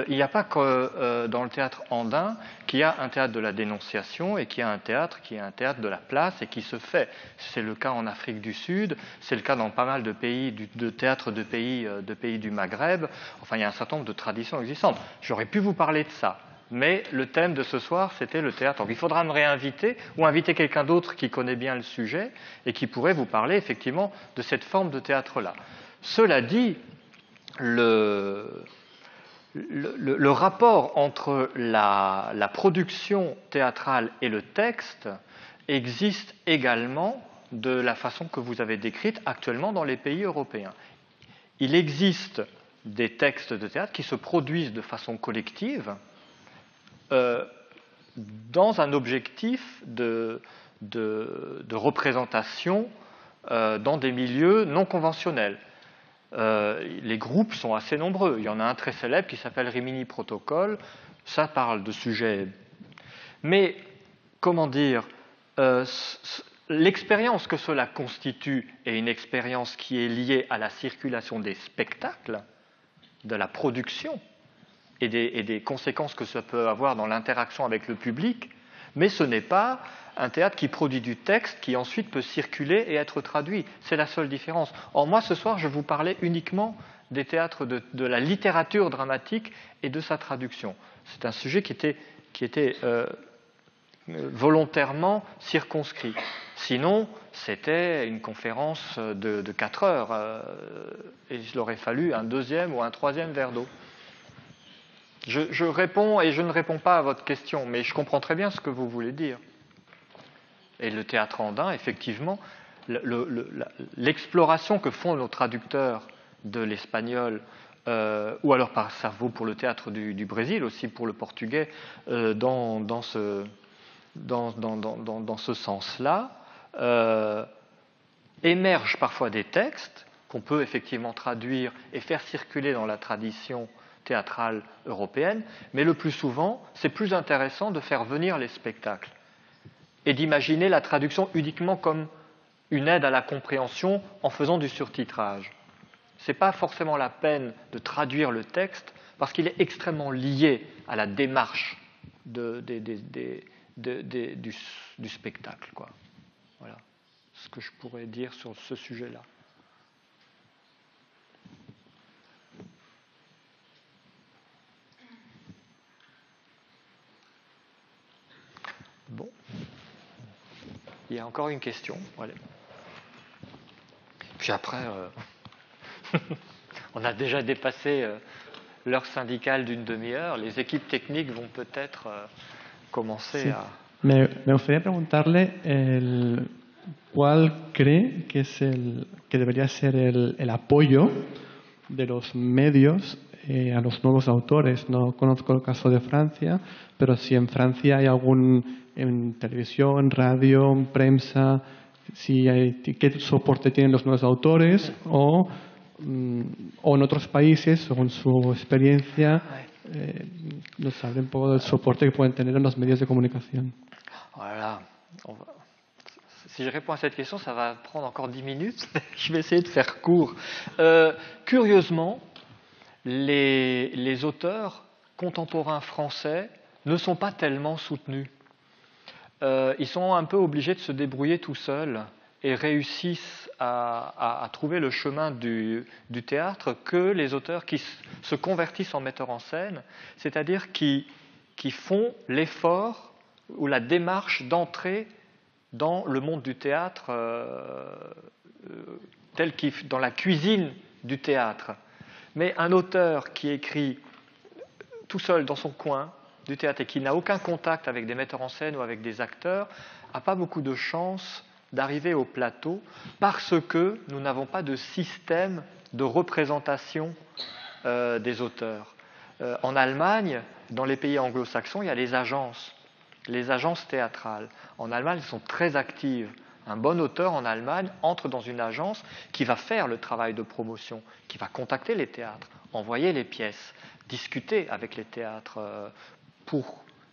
Il n'y a pas que dans le théâtre andin qu'il y a un théâtre de la dénonciation et qu'il y a un théâtre qui est un théâtre de la place et qui se fait. C'est le cas en Afrique du Sud, c'est le cas dans pas mal de pays, de théâtres de pays du Maghreb. Enfin, il y a un certain nombre de traditions existantes. J'aurais pu vous parler de ça. Mais le thème de ce soir, c'était le théâtre. Donc il faudra me réinviter ou inviter quelqu'un d'autre qui connaît bien le sujet et qui pourrait vous parler effectivement de cette forme de théâtre-là. Cela dit, le rapport entre la production théâtrale et le texte existe également de la façon que vous avez décrite actuellement dans les pays européens. Il existe des textes de théâtre qui se produisent de façon collective dans un objectif de représentation dans des milieux non conventionnels. Les groupes sont assez nombreux. Il y en a un très célèbre qui s'appelle Rimini Protocol. Ça parle de sujets. Mais, comment dire, l'expérience que cela constitue est une expérience qui est liée à la circulation des spectacles, de la production et des conséquences que ça peut avoir dans l'interaction avec le public, mais ce n'est pas un théâtre qui produit du texte qui ensuite peut circuler et être traduit. C'est la seule différence. Or, moi, ce soir, je vous parlais uniquement des théâtres de la littérature dramatique et de sa traduction. C'est un sujet qui était volontairement circonscrit. Sinon, c'était une conférence de 4 heures et il aurait fallu un deuxième ou un troisième verre d'eau. Je réponds et je ne réponds pas à votre question, mais je comprends très bien ce que vous voulez dire. Et le théâtre andin, effectivement, l'exploration que font nos traducteurs de l'espagnol, ou alors ça vaut pour le théâtre du Brésil, aussi pour le portugais, dans ce sens-là, émergent parfois des textes qu'on peut effectivement traduire et faire circuler dans la tradition théâtrale européenne, mais le plus souvent, c'est plus intéressant de faire venir les spectacles et d'imaginer la traduction uniquement comme une aide à la compréhension en faisant du surtitrage. Ce n'est pas forcément la peine de traduire le texte parce qu'il est extrêmement lié à la démarche du spectacle, quoi. Voilà ce que je pourrais dire sur ce sujet-là. Bon. Il y a encore une question. Allez. Puis après, on a déjà dépassé l'heure syndicale d'une demi-heure. Les équipes techniques vont peut-être commencer à... Me gustaría preguntarle cuál cree que debería ser el apoyo de los medios a los nuevos autores. No conozco el caso de Francia, pero si en Francia hay en televisión, radio, en prensa, qué soporte tienen los nuevos autores o en otros países, según su experiencia, nos hable un poco del soporte que pueden tener en los medios de comunicación. Voilà. Si je réponds à cette question, ça va prendre encore 10 minutes. Je vais essayer de faire court. Curieusement, les auteurs contemporains français ne sont pas tellement soutenus. Ils sont un peu obligés de se débrouiller tout seuls et réussissent à trouver le chemin du théâtre que les auteurs qui se convertissent en metteurs en scène, c'est-à-dire qui font l'effort ou la démarche d'entrer dans le monde du théâtre dans la cuisine du théâtre. Mais un auteur qui écrit tout seul dans son coin du théâtre et qui n'a aucun contact avec des metteurs en scène ou avec des acteurs n'a pas beaucoup de chance d'arriver au plateau parce que nous n'avons pas de système de représentation des auteurs. En Allemagne, dans les pays anglo-saxons, il y a les agences théâtrales. En Allemagne, elles sont très actives. Un bon auteur en Allemagne entre dans une agence qui va faire le travail de promotion, qui va contacter les théâtres, envoyer les pièces, discuter avec les théâtres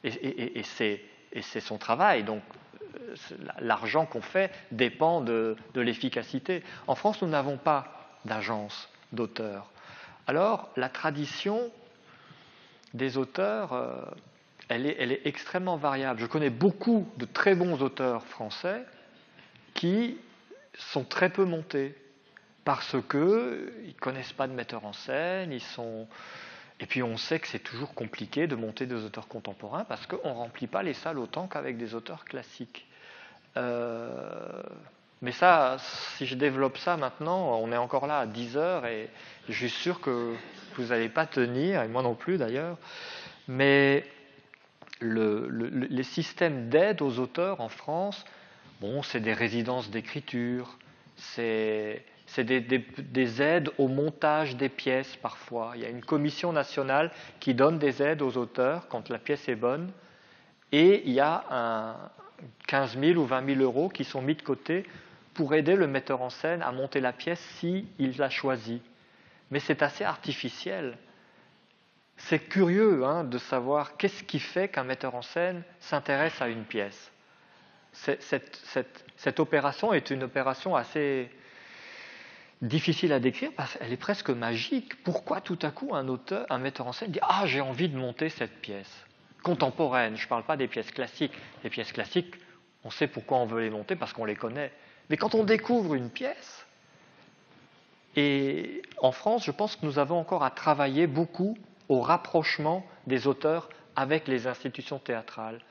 et c'est son travail. Donc l'argent qu'on fait dépend de l'efficacité. En France, nous n'avons pas d'agence d'auteurs. Alors la tradition des auteurs, elle est extrêmement variable. Je connais beaucoup de très bons auteurs français qui sont très peu montés parce qu'ils ne connaissent pas de metteur en scène, et puis on sait que c'est toujours compliqué de monter des auteurs contemporains parce qu'on ne remplit pas les salles autant qu'avec des auteurs classiques. Mais ça, si je développe ça maintenant, on est encore là à 10 heures et je suis sûr que vous n'allez pas tenir, et moi non plus d'ailleurs, mais les systèmes d'aide aux auteurs en France, bon, c'est des résidences d'écriture, c'est des aides au montage des pièces parfois. Il y a une commission nationale qui donne des aides aux auteurs quand la pièce est bonne, et il y a 15 000 ou 20 000 euros qui sont mis de côté pour aider le metteur en scène à monter la pièce s'il l'a choisi. Mais c'est assez artificiel. C'est curieux de savoir qu'est-ce qui fait qu'un metteur en scène s'intéresse à une pièce. Cette opération est une opération assez difficile à décrire parce qu'elle est presque magique. Pourquoi tout à coup un metteur en scène dit « Ah, j'ai envie de monter cette pièce » contemporaine, je ne parle pas des pièces classiques. Les pièces classiques, on sait pourquoi on veut les monter parce qu'on les connaît. Mais quand on découvre une pièce, et en France, je pense que nous avons encore à travailler beaucoup au rapprochement des auteurs avec les institutions théâtrales,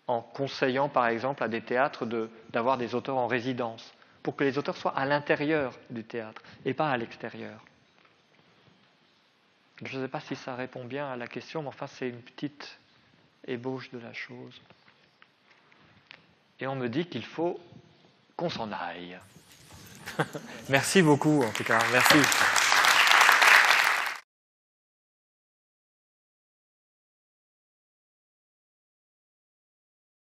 en conseillant par exemple à des théâtres d'avoir des auteurs en résidence, pour que les auteurs soient à l'intérieur du théâtre et pas à l'extérieur. Je ne sais pas si ça répond bien à la question, mais enfin c'est une petite ébauche de la chose. Et on me dit qu'il faut qu'on s'en aille. Merci beaucoup en tout cas, merci.